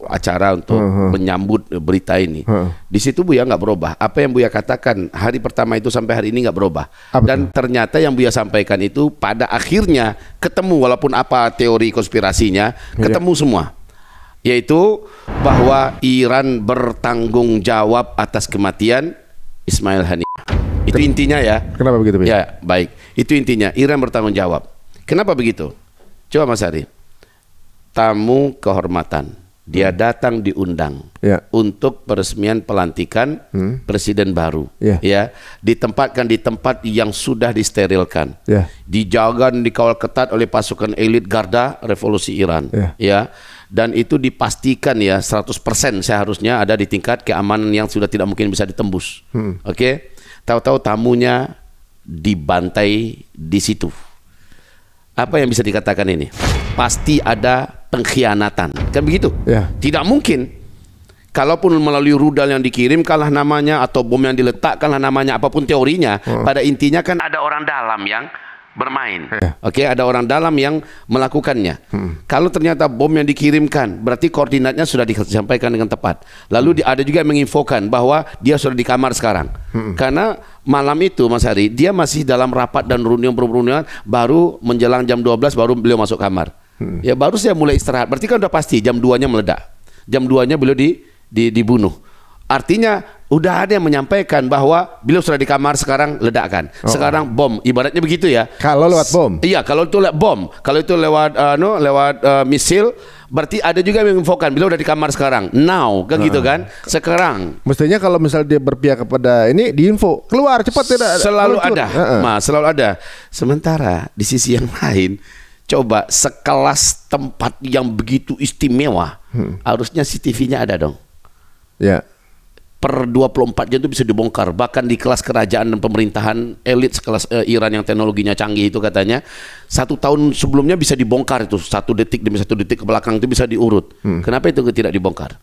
acara untuk menyambut berita ini. Di situ Buya nggak berubah. Apa yang Buya katakan hari pertama itu sampai hari ini nggak berubah. Dan ternyata yang Buya sampaikan itu pada akhirnya ketemu, walaupun apa teori konspirasinya, ketemu semua. Yaitu bahwa Iran bertanggung jawab atas kematian Ismail Haniyah. Itu intinya ya. Kenapa begitu? Ya, baik. Itu intinya, Iran bertanggung jawab. Kenapa begitu? Coba Mas Ari. Tamu kehormatan, dia datang diundang untuk peresmian pelantikan presiden baru, ya, ditempatkan di tempat yang sudah disterilkan, dijaga dan dikawal ketat oleh pasukan elit Garda Revolusi Iran, ya, dan itu dipastikan ya 100% seharusnya ada di tingkat keamanan yang sudah tidak mungkin bisa ditembus. Oke, tahu-tahu tamunya dibantai di situ. Apa yang bisa dikatakan ini? Pasti ada pengkhianatan, kan begitu? Tidak mungkin. Kalaupun melalui rudal yang dikirim kalah namanya, atau bom yang diletakkanlah namanya, apapun teorinya, pada intinya kan ada orang dalam yang bermain. Oke, ada orang dalam yang melakukannya. Kalau ternyata bom yang dikirimkan, berarti koordinatnya sudah disampaikan dengan tepat. Lalu ada juga yang menginfokan bahwa dia sudah di kamar sekarang. Karena malam itu Mas Hari, dia masih dalam rapat dan reunian baru menjelang jam 12 baru beliau masuk kamar. Ya baru saya mulai istirahat. Berarti kan udah pasti jam 2-nya meledak. Jam 2-nya beliau dibunuh. Artinya udah ada yang menyampaikan bahwa beliau sudah di kamar, sekarang ledakan. Sekarang bom, ibaratnya begitu ya. Kalau lewat bom. Iya, kalau itu lewat bom. Kalau itu lewat misil, berarti ada juga yang menginfokan beliau udah di kamar sekarang. Now, kan gitu kan? Sekarang. Mestinya kalau misal dia berpihak kepada ini, diinfo keluar cepat, tidak selalu ada. Selalu ada. Sementara di sisi yang lain, coba sekelas tempat yang begitu istimewa, harusnya CCTV-nya ada dong. Ya. Per 24 jam itu bisa dibongkar. Bahkan di kelas kerajaan dan pemerintahan elit sekelas Iran yang teknologinya canggih itu katanya 1 tahun sebelumnya bisa dibongkar itu, 1 detik demi 1 detik ke belakang itu bisa diurut. Kenapa itu tidak dibongkar?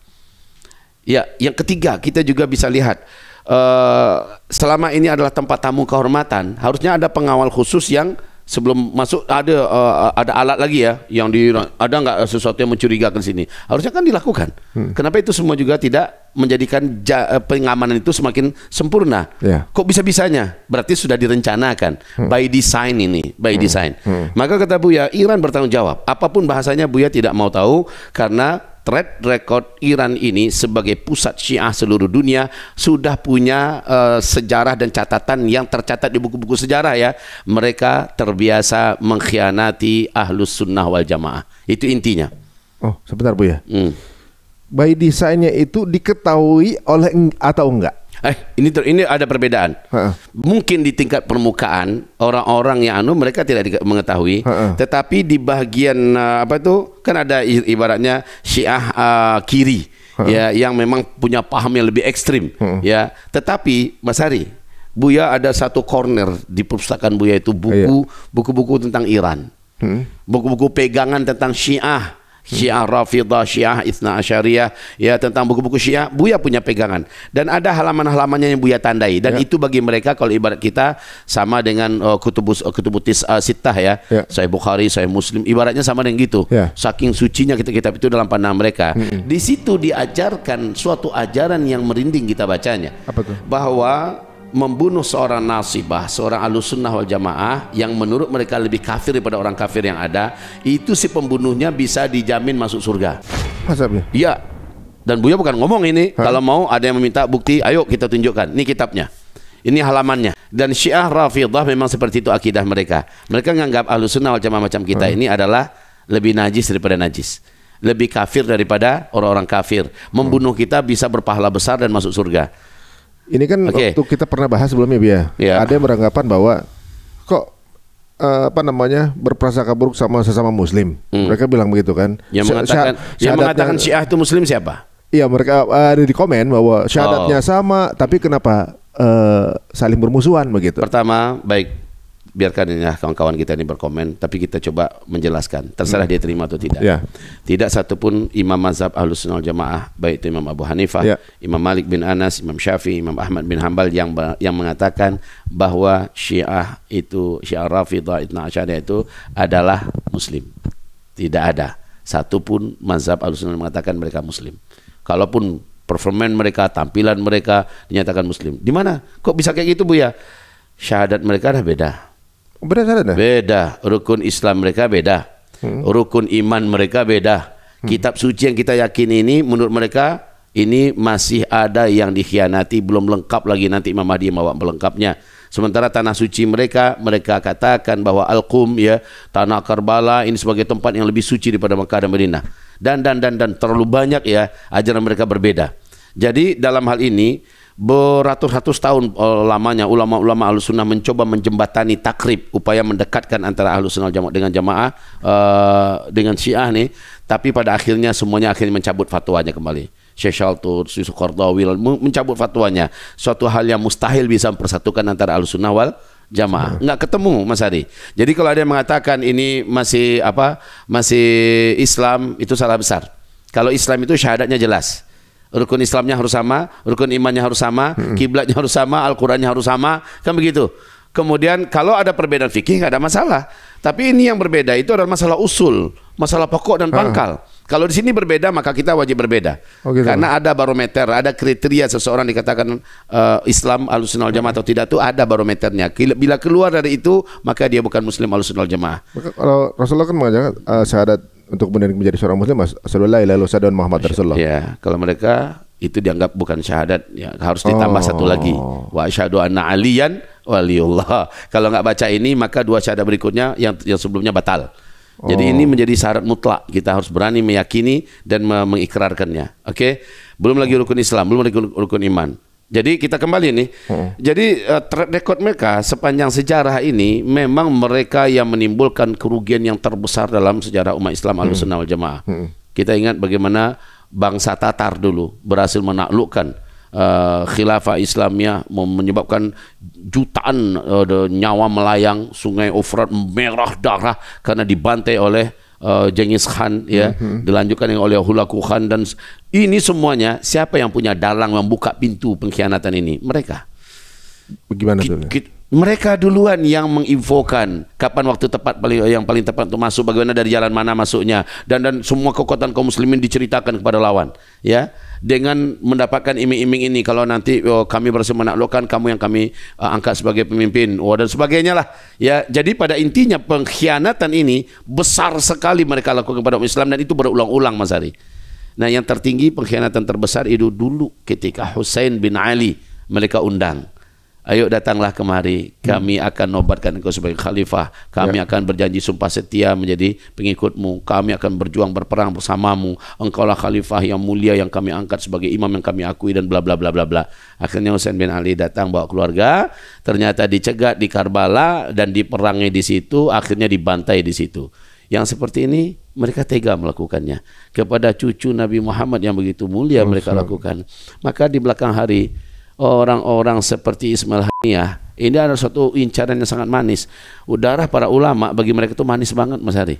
Ya, yang ketiga kita juga bisa lihat selama ini adalah tempat tamu kehormatan, harusnya ada pengawal khusus yang sebelum masuk ada alat lagi ya, yang ada nggak sesuatu yang mencurigakan sini, harusnya kan dilakukan. Kenapa itu semua juga tidak menjadikan pengamanan itu semakin sempurna? Kok bisa-bisanya? Berarti sudah direncanakan by design ini, by design. Maka kata Buya, Iran bertanggung jawab. Apapun bahasanya Buya tidak mau tahu, karena track record Iran ini sebagai pusat Syiah seluruh dunia sudah punya sejarah dan catatan yang tercatat di buku-buku sejarah ya. Mereka terbiasa mengkhianati Ahlus Sunnah wal Jamaah. Itu intinya. Oh, sebentar Buya. By design-nya itu diketahui oleh atau enggak? Ini ada perbedaan. Mungkin di tingkat permukaan orang-orang yang mereka tidak mengetahui, tetapi di bagian apa itu kan ada ibaratnya Syiah kiri ya, yang memang punya paham yang lebih ekstrim ya. Tetapi Mas Hari, Buya ada satu corner di perpustakaan Buya itu buku-buku tentang Iran, buku-buku pegangan tentang Syiah Rafidah, Syiah Itsna Asyariyah, ya, tentang buku-buku Syiah Buya punya pegangan, dan ada halaman-halamannya yang Buya tandai, dan itu bagi mereka kalau ibarat kita sama dengan kutubutis sittah ya, Sahih Bukhari, Sahih Muslim, ibaratnya sama dengan gitu. Saking sucinya kitab itu dalam pandangan mereka. Di situ diajarkan suatu ajaran yang merinding kita bacanya. Apa tuh? Bahwa membunuh seorang nasibah, seorang Ahlus Sunnah wal Jamaah yang menurut mereka lebih kafir daripada orang kafir yang ada, itu si pembunuhnya bisa dijamin masuk surga. Masabnya? Ya, Dan Buya bukan ngomong ini. Kalau mau ada yang meminta bukti, ayo kita tunjukkan. Ini kitabnya. Ini halamannya. Dan Syiah Rafidhah memang seperti itu akidah mereka. Mereka menganggap Ahlussunnah wal Jamaah macam kita ini adalah lebih najis daripada najis. Lebih kafir daripada orang-orang kafir. Membunuh kita bisa berpahala besar dan masuk surga. Ini kan waktu kita pernah bahas sebelumnya, Bia. Ada yang beranggapan bahwa kok berprasangka buruk sama sesama Muslim. Mereka bilang begitu kan. Yang mengatakan Syiah itu Muslim siapa? Iya, mereka ada di komen bahwa syahadatnya sama, tapi kenapa saling bermusuhan begitu? Pertama, baik, biarkan ya kawan-kawan kita ini berkomen, tapi kita coba menjelaskan. Terserah dia terima atau tidak. Tidak satupun imam mazhab Ahlussunnah wal Jamaah, baik itu Imam Abu Hanifah, Imam Malik bin Anas, Imam Syafi'i, Imam Ahmad bin Hanbal yang mengatakan bahwa Syiah Rafidhah Itsna Asyariyah itu adalah Muslim. Tidak ada satupun mazhab Ahlussunnah mengatakan mereka Muslim. Kalaupun performan mereka, tampilan mereka dinyatakan Muslim. Di mana? Kok bisa kayak gitu, Buya? Syahadat mereka dah beda. Beda. Rukun Islam mereka beda. Rukun iman mereka beda. Kitab suci yang kita yakini ini menurut mereka ini masih ada yang dikhianati, belum lengkap lagi, nanti Imam Mahdi bawa pelengkapnya. Sementara tanah suci mereka katakan bahwa Al-Qum, ya, tanah Karbala ini sebagai tempat yang lebih suci daripada Mekah dan Madinah. Dan terlalu banyak ya ajaran mereka berbeda. Jadi dalam hal ini beratus-ratus tahun lamanya ulama-ulama Ahlussunnah mencoba menjembatani takrib, upaya mendekatkan antara Ahlussunnah dengan jamaah dengan Syiah nih, tapi pada akhirnya semuanya mencabut fatwanya kembali. Syekh Shaltut, Yusuf Qaradawi mencabut fatwanya. Suatu hal yang mustahil bisa mempersatukan antara Ahlussunnah wal Jamaah. Nggak ketemu, Mas Ari. Jadi kalau ada yang mengatakan ini masih Islam, itu salah besar. Kalau Islam itu syahadatnya jelas. Rukun Islamnya harus sama, rukun imannya harus sama, kiblatnya harus sama, Al-Qur'annya harus sama, kan begitu. Kemudian kalau ada perbedaan fikih nggak ada masalah. Tapi ini yang berbeda itu adalah masalah usul, masalah pokok dan pangkal. Kalau di sini berbeda, maka kita wajib berbeda. Karena ada barometer, ada kriteria seseorang dikatakan Islam Ahlussunnah wal Jamaah atau tidak, itu ada barometernya. Bila keluar dari itu, maka dia bukan Muslim Ahlussunnah wal Jamaah. Kalau Rasulullah kan mengajarkan syahadat untuk menjadi seorang Muslim, Rasulullah dan Muhammad Rasulullah. Ya, kalau mereka itu dianggap bukan syahadat, ya, harus ditambah satu lagi. Wa asyhadu anna aliyan waliullah. Kalau nggak baca ini, maka dua syahadat berikutnya yang sebelumnya batal. Jadi ini menjadi syarat mutlak. Kita harus berani meyakini dan mengikrarkannya. Oke? Belum lagi rukun Islam, belum lagi rukun iman. Jadi kita kembali nih. Jadi track record mereka sepanjang sejarah ini memang mereka yang menimbulkan kerugian yang terbesar dalam sejarah umat Islam Ahlussunnah wal Jamaah. Kita ingat bagaimana bangsa Tatar dulu berhasil menaklukkan khilafah Islamiyah, menyebabkan jutaan nyawa melayang, sungai Efrat merah darah karena dibantai oleh Genghis Khan, ya, dilanjutkan oleh Hulagu Khan, dan ini semuanya siapa yang punya dalang membuka pintu pengkhianatan ini? Mereka. Bagaimana tuh? Mereka duluan yang menginfokan kapan waktu tepat yang paling tepat untuk masuk, bagaimana dari jalan mana masuknya, dan semua kekuatan kaum muslimin diceritakan kepada lawan, ya, dengan mendapatkan iming-iming ini, kalau nanti kami berhasil menaklukkan kamu yang kami angkat sebagai pemimpin, dan sebagainya lah, ya. Jadi pada intinya pengkhianatan ini besar sekali mereka lakukan kepada umat Islam, dan itu berulang-ulang, Mas Ari. Nah, yang tertinggi pengkhianatan terbesar itu dulu ketika Husain bin Ali mereka undang. Ayo datanglah kemari, kami akan nobatkan engkau sebagai khalifah, kami akan berjanji sumpah setia menjadi pengikutmu, kami akan berjuang berperang bersamamu, engkaulah khalifah yang mulia yang kami angkat sebagai imam yang kami akui, dan bla bla bla bla bla. Akhirnya Husain bin Ali datang bawa keluarga, ternyata dicegat di Karbala dan diperangi di situ, akhirnya dibantai di situ. Yang seperti ini mereka tega melakukannya kepada cucu Nabi Muhammad yang begitu mulia, mereka lakukan. Maka di belakang hari orang-orang seperti Ismail Haniyah ini adalah suatu incaran yang sangat manis. Udara para ulama bagi mereka itu manis banget, Mas Hari.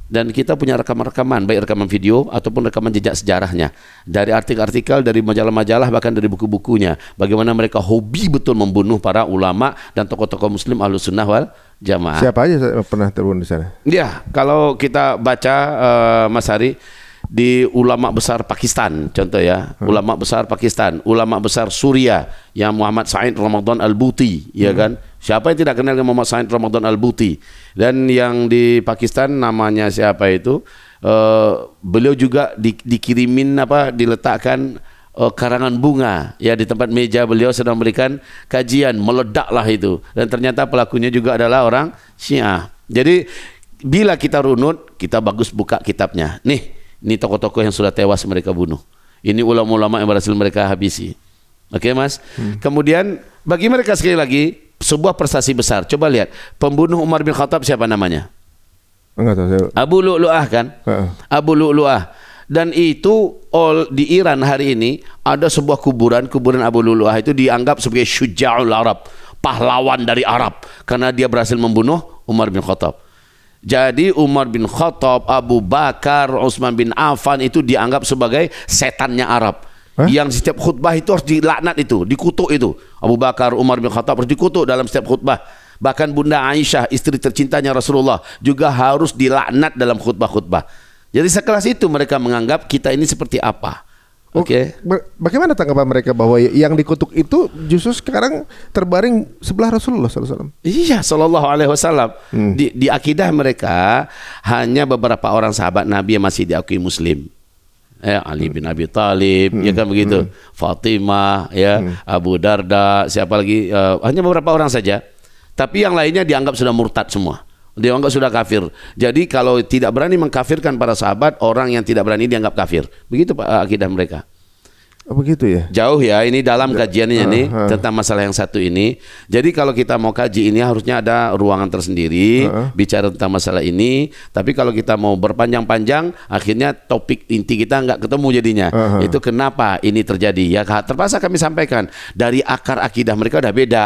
Dan kita punya rekaman-rekaman, baik rekaman video ataupun rekaman jejak sejarahnya, dari artikel-artikel, dari majalah-majalah, bahkan dari buku-bukunya, bagaimana mereka hobi betul membunuh para ulama dan tokoh-tokoh muslim Ahlussunnah wal Jamaah. Siapa aja pernah terbunuh di sana? Ya, kalau kita baca Mas Hari, di ulama besar Pakistan, contoh ya, ulama besar Pakistan, ulama besar Suria yang Muhammad Said Ramadan Al-Buti, ya kan? Siapa yang tidak kenal dengan Muhammad Said Ramadan Al-Buti? Dan yang di Pakistan namanya siapa itu? Beliau juga dikirimin diletakkan karangan bunga ya di tempat meja beliau sedang memberikan kajian, meledaklah itu, dan ternyata pelakunya juga adalah orang Syiah. Jadi bila kita runut, kita bagus buka kitabnya. Ini tokoh-tokoh yang sudah tewas mereka bunuh. Ini ulama-ulama yang berhasil mereka habisi. Oke, Mas. Kemudian bagi mereka sekali lagi sebuah prestasi besar. Coba lihat pembunuh Umar bin Khattab siapa namanya? Enggak tahu. Abu Lu'lu'ah kan? Abu Lu'lu'ah. Dan itu di Iran hari ini ada sebuah kuburan Abu Lu'lu'ah itu dianggap sebagai syuja'ul Arab, pahlawan dari Arab, karena dia berhasil membunuh Umar bin Khattab. Jadi Umar bin Khattab, Abu Bakar, Utsman bin Affan itu dianggap sebagai setannya Arab. Yang setiap khutbah itu harus dilaknat, itu dikutuk itu. Abu Bakar, Umar bin Khattab harus dikutuk dalam setiap khutbah. Bahkan Bunda Aisyah, istri tercintanya Rasulullah, juga harus dilaknat dalam khutbah-khutbah. Jadi sekelas itu mereka menganggap kita ini seperti apa. Oke. Bagaimana tanggapan mereka bahwa yang dikutuk itu justru sekarang terbaring sebelah Rasulullah SAW? Iya, Sallallahu Alaihi Wasallam. Di akidah mereka hanya beberapa orang sahabat Nabi yang masih diakui Muslim. Ali bin Abi Thalib, ya kan begitu. Fatimah, ya, Abu Darda, siapa lagi? Hanya beberapa orang saja. Tapi yang lainnya dianggap sudah murtad semua. Dianggap sudah kafir. Jadi kalau tidak berani mengkafirkan para sahabat, orang yang tidak berani dianggap kafir. Begitu Pak akidah mereka. Begitu ya. Jauh ya, ini dalam kajiannya nih tentang masalah yang satu ini. Jadi kalau kita mau kaji ini harusnya ada ruangan tersendiri bicara tentang masalah ini. Tapi kalau kita mau berpanjang-panjang, akhirnya topik inti kita nggak ketemu jadinya. Itu kenapa ini terjadi? Ya terpaksa kami sampaikan dari akar akidah mereka udah beda.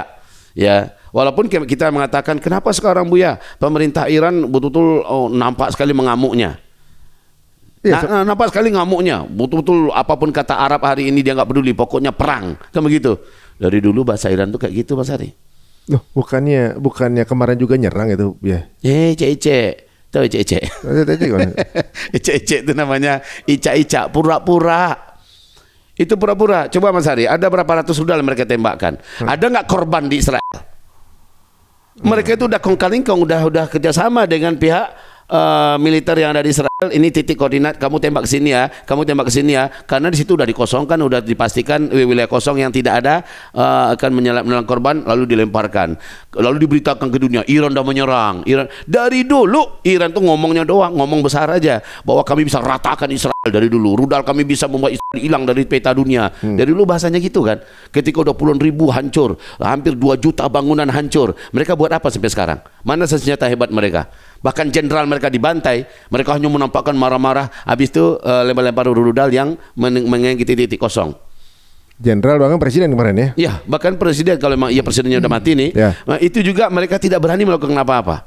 Ya, walaupun kita mengatakan kenapa sekarang Buya pemerintah Iran betul-betul nampak sekali mengamuknya. Nampak sekali ngamuknya, betul-betul apapun kata Arab hari ini dia nggak peduli, pokoknya perang, kan begitu. Dari dulu bahasa Iran tuh kayak gitu, Mas Ari. Loh, bukannya kemarin juga nyerang itu, ya? Ece-ece, tahu ece-ece? Ece-ece itu namanya ica-ica, pura-pura. Itu pura-pura. Coba Mas Hari, ada berapa ratus rudal mereka tembakkan? Ada nggak korban di Israel? Mereka itu udah kongkal-ingkong, udah kerjasama dengan pihak militer yang ada di Israel. Ini titik koordinat, kamu tembak ke sini ya, kamu tembak ke sini ya. Karena di situ udah dikosongkan, udah dipastikan wilayah kosong yang tidak ada akan menelan korban, lalu dilemparkan. Lalu diberitakan ke dunia, Iran udah menyerang. Iran dari dulu, Iran tuh ngomongnya doang, ngomong besar aja bahwa kami bisa ratakan Israel dari dulu. Rudal kami bisa membuat Israel hilang dari peta dunia. Dari dulu bahasanya gitu kan. Ketika udah puluhan ribu hancur, hampir 2 juta bangunan hancur, mereka buat apa sampai sekarang? Mana senjata hebat mereka? Bahkan jenderal mereka dibantai, mereka hanya menampakkan marah-marah, habis itu lempar-lempar rudal yang mengenggi titik kosong. Jenderal bahkan presiden kemarin ya? Iya, bahkan presiden kalau memang presidennya udah mati nih, itu juga mereka tidak berani melakukan apa-apa.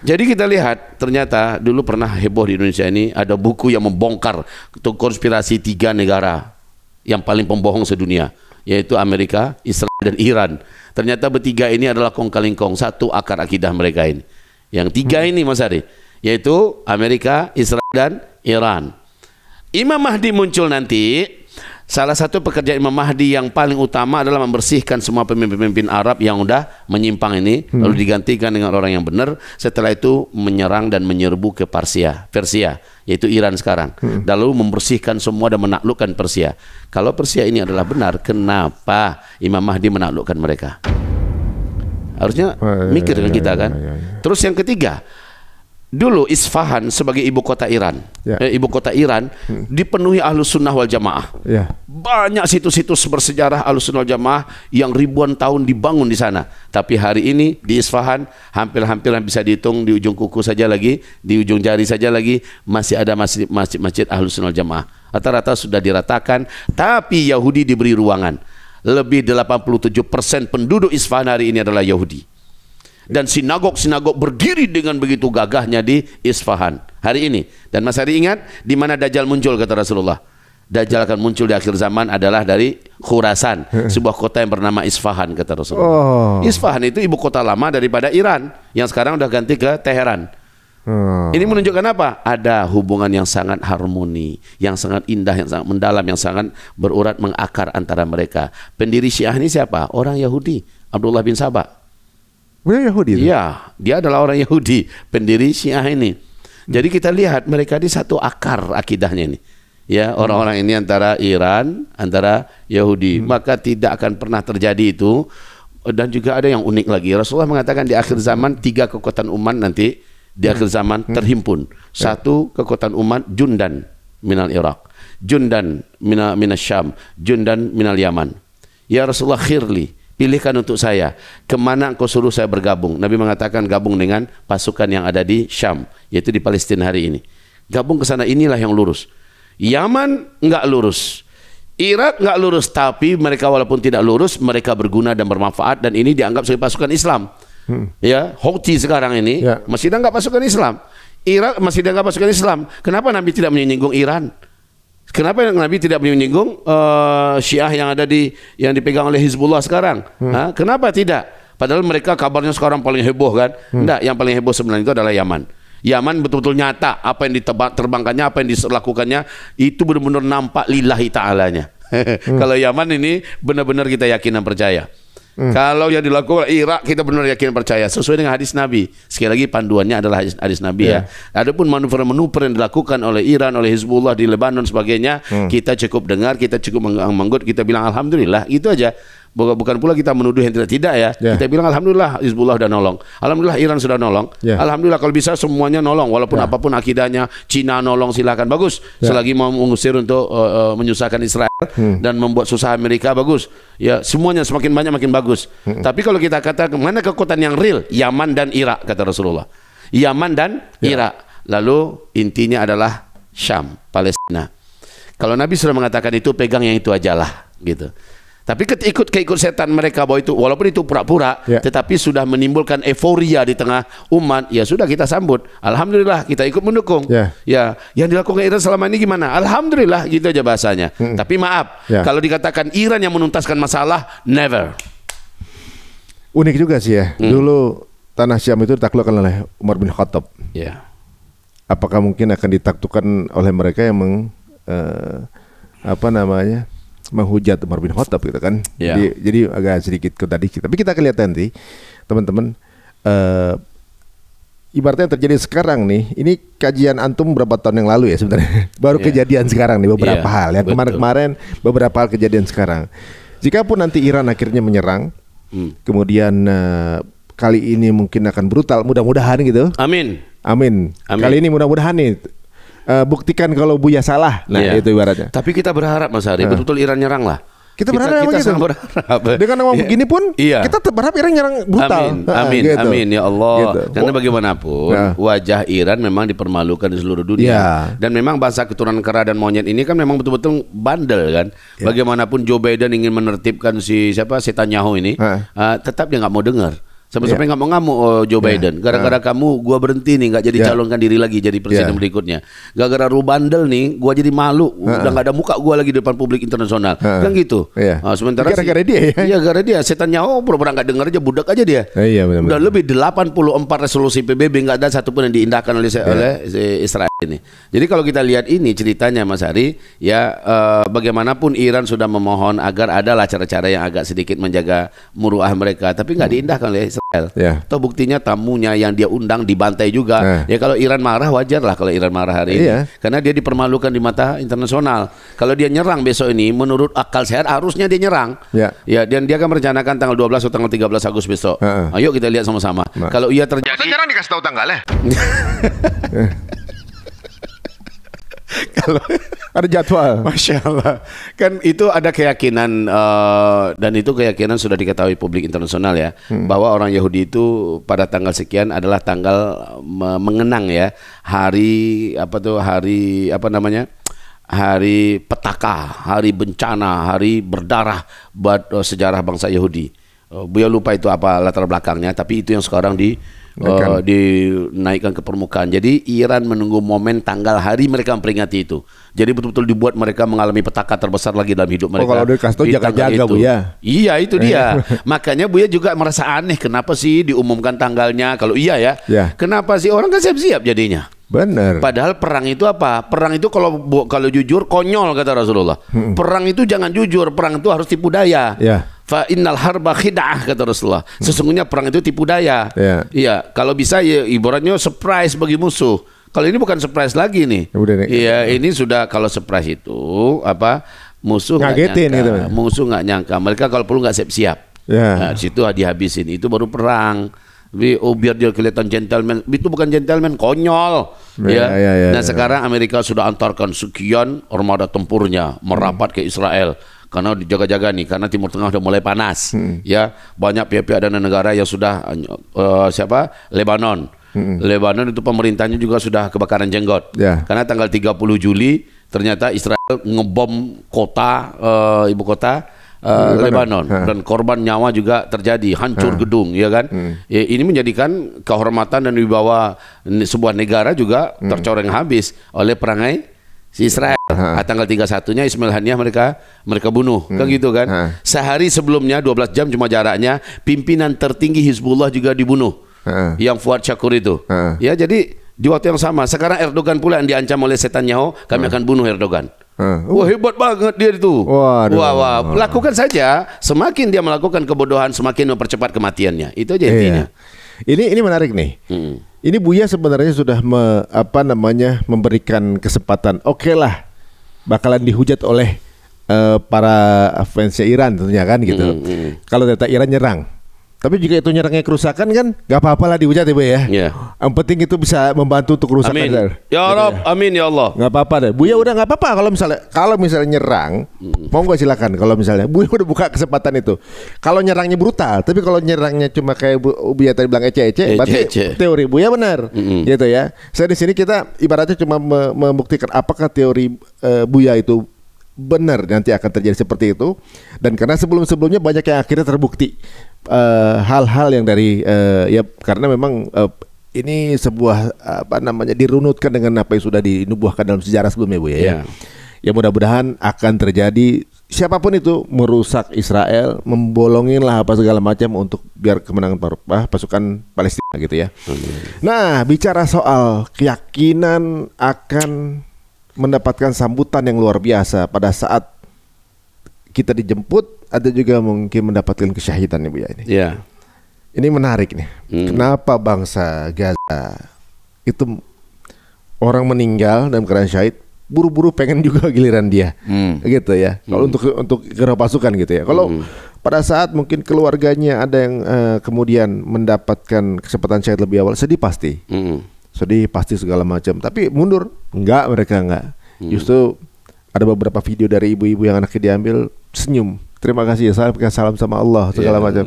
Jadi kita lihat ternyata dulu pernah heboh di Indonesia ini ada buku yang membongkar konspirasi 3 negara yang paling pembohong sedunia, yaitu Amerika, Israel dan Iran. Ternyata bertiga ini adalah kong-kalingkong, satu akar akidah mereka ini. Yang 3 ini Mas Ari, yaitu Amerika, Israel dan Iran. Imam Mahdi muncul nanti. Salah satu pekerjaan Imam Mahdi yang paling utama adalah membersihkan semua pemimpin-pemimpin Arab yang udah menyimpang ini, lalu digantikan dengan orang yang benar. Setelah itu menyerang dan menyerbu ke Persia, yaitu Iran sekarang. Lalu membersihkan semua dan menaklukkan Persia. Kalau Persia ini adalah benar, kenapa Imam Mahdi menaklukkan mereka? Harusnya mikir dengan kita kan. Terus yang ketiga, dulu Isfahan sebagai ibu kota Iran, dipenuhi Ahlus Sunnah wal Jamaah. Banyak situs-situs bersejarah Ahlus Sunnah wal Jamaah yang ribuan tahun dibangun di sana. Tapi hari ini di Isfahan hampir-hampir bisa dihitung di ujung kuku saja lagi, di ujung jari saja lagi masih ada masjid Ahlus Sunnah wal Jamaah. Rata-rata sudah diratakan, tapi Yahudi diberi ruangan. Lebih 87% penduduk Isfahan hari ini adalah Yahudi. Dan sinagog-sinagog berdiri dengan begitu gagahnya di Isfahan hari ini. Dan Mas Hari ingat di mana Dajjal muncul, kata Rasulullah? Dajjal akan muncul di akhir zaman adalah dari Khurasan, sebuah kota yang bernama Isfahan, kata Rasulullah. Isfahan itu ibu kota lama daripada Iran yang sekarang udah ganti ke Teheran. Ini menunjukkan apa? Ada hubungan yang sangat harmoni, yang sangat indah, yang sangat mendalam, yang sangat berurat mengakar antara mereka. Pendiri Syiah ini siapa? Orang Yahudi, Abdullah bin Sabah. Yahudi? Iya, dia adalah orang Yahudi, pendiri Syiah ini. Jadi kita lihat mereka di satu akar akidahnya ini. Ya, orang-orang ini antara Iran, antara Yahudi. Maka tidak akan pernah terjadi itu. Dan juga ada yang unik lagi. Rasulullah mengatakan di akhir zaman 3 kekuatan umat nanti di akhir zaman terhimpun. Satu kekuatan umat Jundan minal Irak, Jundan minal Syam, Jundan minal Yaman. Ya Rasulullah, khirli, pilihkan untuk saya kemana engkau suruh saya bergabung. Nabi mengatakan gabung dengan pasukan yang ada di Syam, yaitu di Palestina hari ini. Gabung ke sana, inilah yang lurus. Yaman enggak lurus, Irak enggak lurus, tapi mereka walaupun tidak lurus, mereka berguna dan bermanfaat, dan ini dianggap sebagai pasukan Islam. Ya, Houthi sekarang ini masih dianggap pasukan Islam. Irak masih dianggap pasukan Islam. Kenapa Nabi tidak menyinggung Iran? Kenapa Nabi tidak menyinggung Syiah yang ada yang dipegang oleh Hizbullah sekarang? Kenapa tidak? Padahal mereka kabarnya sekarang paling heboh kan? Enggak, yang paling heboh sebenarnya itu adalah Yaman. Yaman betul-betul nyata, apa yang diterbangkannya, apa yang dilakukannya itu benar-benar nampak lillahi ta'alanya. Kalau Yaman ini benar-benar kita yakin dan percaya. Kalau yang dilakukan Irak kita benar yakin percaya sesuai dengan hadis Nabi. Sekali lagi panduannya adalah hadis Nabi ya. Adapun manuver-manuver yang dilakukan oleh Iran, oleh Hizbullah di Lebanon sebagainya, kita cukup dengar, kita cukup menganggut, kita bilang alhamdulillah, itu aja. Bukan pula kita menuduh yang tidak ya. Kita bilang alhamdulillah Hizbullah sudah nolong, alhamdulillah Iran sudah nolong, alhamdulillah kalau bisa semuanya nolong, walaupun apapun akidahnya. Cina nolong, silakan, bagus. Selagi mau mengusir untuk menyusahkan Israel dan membuat susah Amerika, bagus. Ya, semuanya semakin banyak makin bagus. Tapi kalau kita katakan mana kekuatan yang real, Yaman dan Irak, kata Rasulullah. Yaman dan Irak. Lalu intinya adalah Syam, Palestina. Kalau Nabi sudah mengatakan itu, pegang yang itu ajalah, gitu. Tapi keikut setan mereka bahwa itu, walaupun itu pura-pura, tetapi sudah menimbulkan euforia di tengah umat, ya sudah kita sambut. Alhamdulillah kita ikut mendukung. Ya, yang dilakukan Iran selama ini gimana? Alhamdulillah, gitu aja bahasanya. Tapi maaf, kalau dikatakan Iran yang menuntaskan masalah, never. Unik juga sih ya. Dulu tanah Syam itu ditaklukkan oleh Umar bin Khattab. Apakah mungkin akan ditaklukkan oleh mereka yang menghujat Umar bin Khattab gitu kan. Jadi agak sedikit kontradiksi. Tapi kita akan lihat nanti teman-teman, ibaratnya yang terjadi sekarang nih, ini kajian antum berapa tahun yang lalu ya sebenarnya. Baru kejadian sekarang nih beberapa hal. Yang kemarin-kemarin beberapa hal kejadian sekarang. Jikapun nanti Iran akhirnya menyerang, kemudian kali ini mungkin akan brutal, mudah-mudahan gitu. Amin. Kali ini mudah-mudahan nih buktikan kalau Buya salah. Nah, itu ibaratnya. Tapi kita berharap Mas Ari, betul-betul Iran nyerang lah. Kita berharap sangat berharap. Dengan nama begini pun kita berharap Iran nyerang brutal. Amin, gitu. Amin ya Allah. Gitu. Karena bagaimanapun wajah Iran memang dipermalukan di seluruh dunia. Dan memang bangsa keturunan kera dan monyet ini kan memang betul-betul bandel kan. Bagaimanapun Joe Biden ingin menertibkan si Netanyahu ini, tetap dia nggak mau dengar. Sampai-sampai ngamuk-ngamuk Joe Biden. Gara-gara kamu, gua berhenti nih, nggak jadi calonkan diri lagi jadi presiden berikutnya. Gara-gara lu bandel nih, gua jadi malu. Udah nggak ada muka gua lagi di depan publik internasional. Kan gitu. Sementara gara-gara dia ya. Iya, gara-gara dia. Setannya pura-pura nggak dengar aja, budak aja dia. Benar-benar. Udah lebih 84 resolusi PBB nggak ada satupun yang diindahkan oleh Israel ini. Jadi kalau kita lihat ini ceritanya Mas Ari, ya bagaimanapun Iran sudah memohon agar adalah cara-cara yang agak sedikit menjaga muruah mereka, tapi nggak diindahkan oleh Israel. Atau buktinya tamunya yang dia undang dibantai juga. Ya kalau Iran marah wajar lah kalau Iran marah hari ini, karena dia dipermalukan di mata internasional. Kalau dia nyerang besok ini, menurut akal sehat harusnya dia nyerang. Ya, dan dia akan merencanakan tanggal 12 atau tanggal 13 Agustus besok. Ayo kita lihat sama-sama. Kalau ia terjadi, nyerang dikasih tahu tanggalnya. Kalau ada jadwal, Masya Allah, kan itu ada keyakinan dan itu keyakinan sudah diketahui publik internasional ya, bahwa orang Yahudi itu pada tanggal sekian adalah tanggal mengenang ya hari hari petaka, hari bencana, hari berdarah buat sejarah bangsa Yahudi. Buya lupa itu apa latar belakangnya, tapi itu yang sekarang dinaikkan ke permukaan. Jadi Iran menunggu momen tanggal hari mereka memperingati itu. Jadi betul-betul dibuat mereka mengalami petaka terbesar lagi dalam hidup mereka. Kalau dia kasih tahu jaga-jaga Buya. Iya, itu dia. Makanya Buya juga merasa aneh, kenapa sih diumumkan tanggalnya? Kalau kenapa sih orang kan siap-siap jadinya? Benar. Padahal perang itu apa? Perang itu kalau jujur konyol kata Rasulullah. Perang itu jangan jujur, perang itu harus tipu daya. Fa innal harba khid'ah kata Rasulullah. Sesungguhnya perang itu tipu daya. Iya, kalau bisa ya ibaratnya surprise bagi musuh. Kalau ini bukan surprise lagi nih. Iya, ini sudah kalau surprise itu apa? Musuh ngagetin gitu. Musuh nggak nyangka. Mereka kalau perlu nggak siap-siap. Nah, situ dihabisin. Itu baru perang. Biar dia kelihatan gentleman. Itu bukan gentleman, konyol. Nah, sekarang Amerika sudah antarkan sekian armada tempurnya merapat ke Israel. Karena dijaga-jaga nih, karena Timur Tengah udah mulai panas. Ya, banyak pihak-pihak dan negara yang sudah Lebanon. Lebanon itu pemerintahnya juga sudah kebakaran jenggot. Karena tanggal 30 Juli ternyata Israel ngebom kota ibu kota Lebanon dan korban nyawa juga terjadi, hancur gedung, ya kan? Ini menjadikan kehormatan dan wibawa sebuah negara juga tercoreng habis oleh perangai si Israel. Tanggal 31-nya Ismail Haniyah mereka bunuh, kan gitu kan? Sehari sebelumnya 12 jam cuma jaraknya, pimpinan tertinggi Hizbullah juga dibunuh. Yang Fuad Syakur itu. Ya, jadi di waktu yang sama sekarang Erdogan pula yang diancam oleh Netanyahu, kami akan bunuh Erdogan. Wah, hebat banget dia itu. Wah, lakukan saja. Semakin dia melakukan kebodohan, semakin mempercepat kematiannya. Itu aja intinya. Ini menarik nih. Ini Buya sebenarnya sudah memberikan kesempatan. Oke lah, bakalan dihujat oleh para fansnya Iran tentunya kan gitu. Kalau ternyata Iran nyerang. Tapi jika itu nyerangnya kerusakan kan gak apa-apa lah dihujat ya Bu ya. Yang penting itu bisa membantu untuk kerusakan. Amin. Ya Allah, amin ya Allah. Gak apa-apa deh. Buya udah gak apa-apa kalau misalnya nyerang, monggo silakan. Kalau misalnya Buya udah buka kesempatan itu. Kalau nyerangnya brutal, tapi kalau nyerangnya cuma kayak Buya tadi bilang ece-ece, berarti teori Buya benar. Gitu ya. Saya di sini kita ibaratnya cuma membuktikan apakah teori Buya itu benar nanti akan terjadi seperti itu. Dan karena sebelum-sebelumnya banyak yang akhirnya terbukti hal-hal yang dari ya karena memang ini sebuah dirunutkan dengan apa yang sudah dinubuahkan dalam sejarah sebelumnya Bu ya. Ya mudah-mudahan akan terjadi siapapun itu merusak Israel, membolongin lah apa segala macam untuk biar kemenangan pasukan Palestina gitu ya. Nah, bicara soal keyakinan akan mendapatkan sambutan yang luar biasa pada saat kita dijemput, ada juga mungkin mendapatkan kesyahidan nih Bu ya ini. Ini menarik nih. Kenapa bangsa Gaza itu orang meninggal dalam keadaan syahid, buru-buru pengen juga giliran dia, gitu ya. Kalau untuk gerak pasukan gitu ya. Kalau pada saat mungkin keluarganya ada yang kemudian mendapatkan kesempatan syahid lebih awal, sedih pasti, sedih pasti segala macam. Tapi mundur, mereka enggak. Justru ada beberapa video dari ibu-ibu yang anaknya diambil senyum. Terima kasih ya, salam sama Allah segala macam.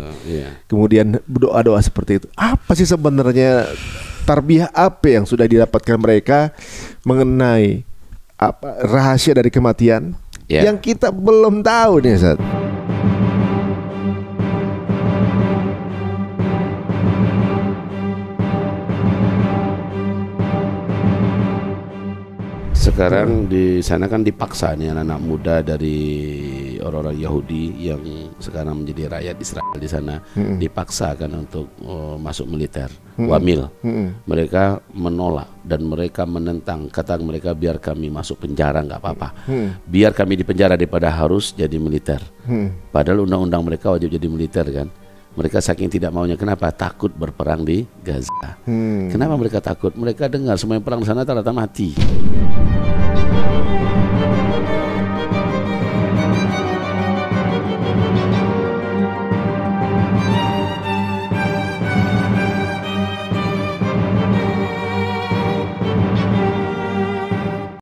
Kemudian berdoa-doa seperti itu. Apa sih sebenarnya tarbiyah apa yang sudah didapatkan mereka mengenai rahasia dari kematian yang kita belum tahu nih Ustaz? Sekarang di sana kan dipaksa nih anak-anak muda dari orang-orang Yahudi yang sekarang menjadi rakyat Israel di sana, dipaksa kan untuk masuk militer, wamil. Mereka menolak dan mereka menentang, kata mereka biar kami masuk penjara nggak apa-apa, biar kami di penjara daripada harus jadi militer. Padahal undang-undang mereka wajib jadi militer kan. Mereka saking tidak maunya, kenapa? Takut berperang di Gaza. Kenapa mereka takut? Mereka dengar semua yang perang di sana rata-rata mati.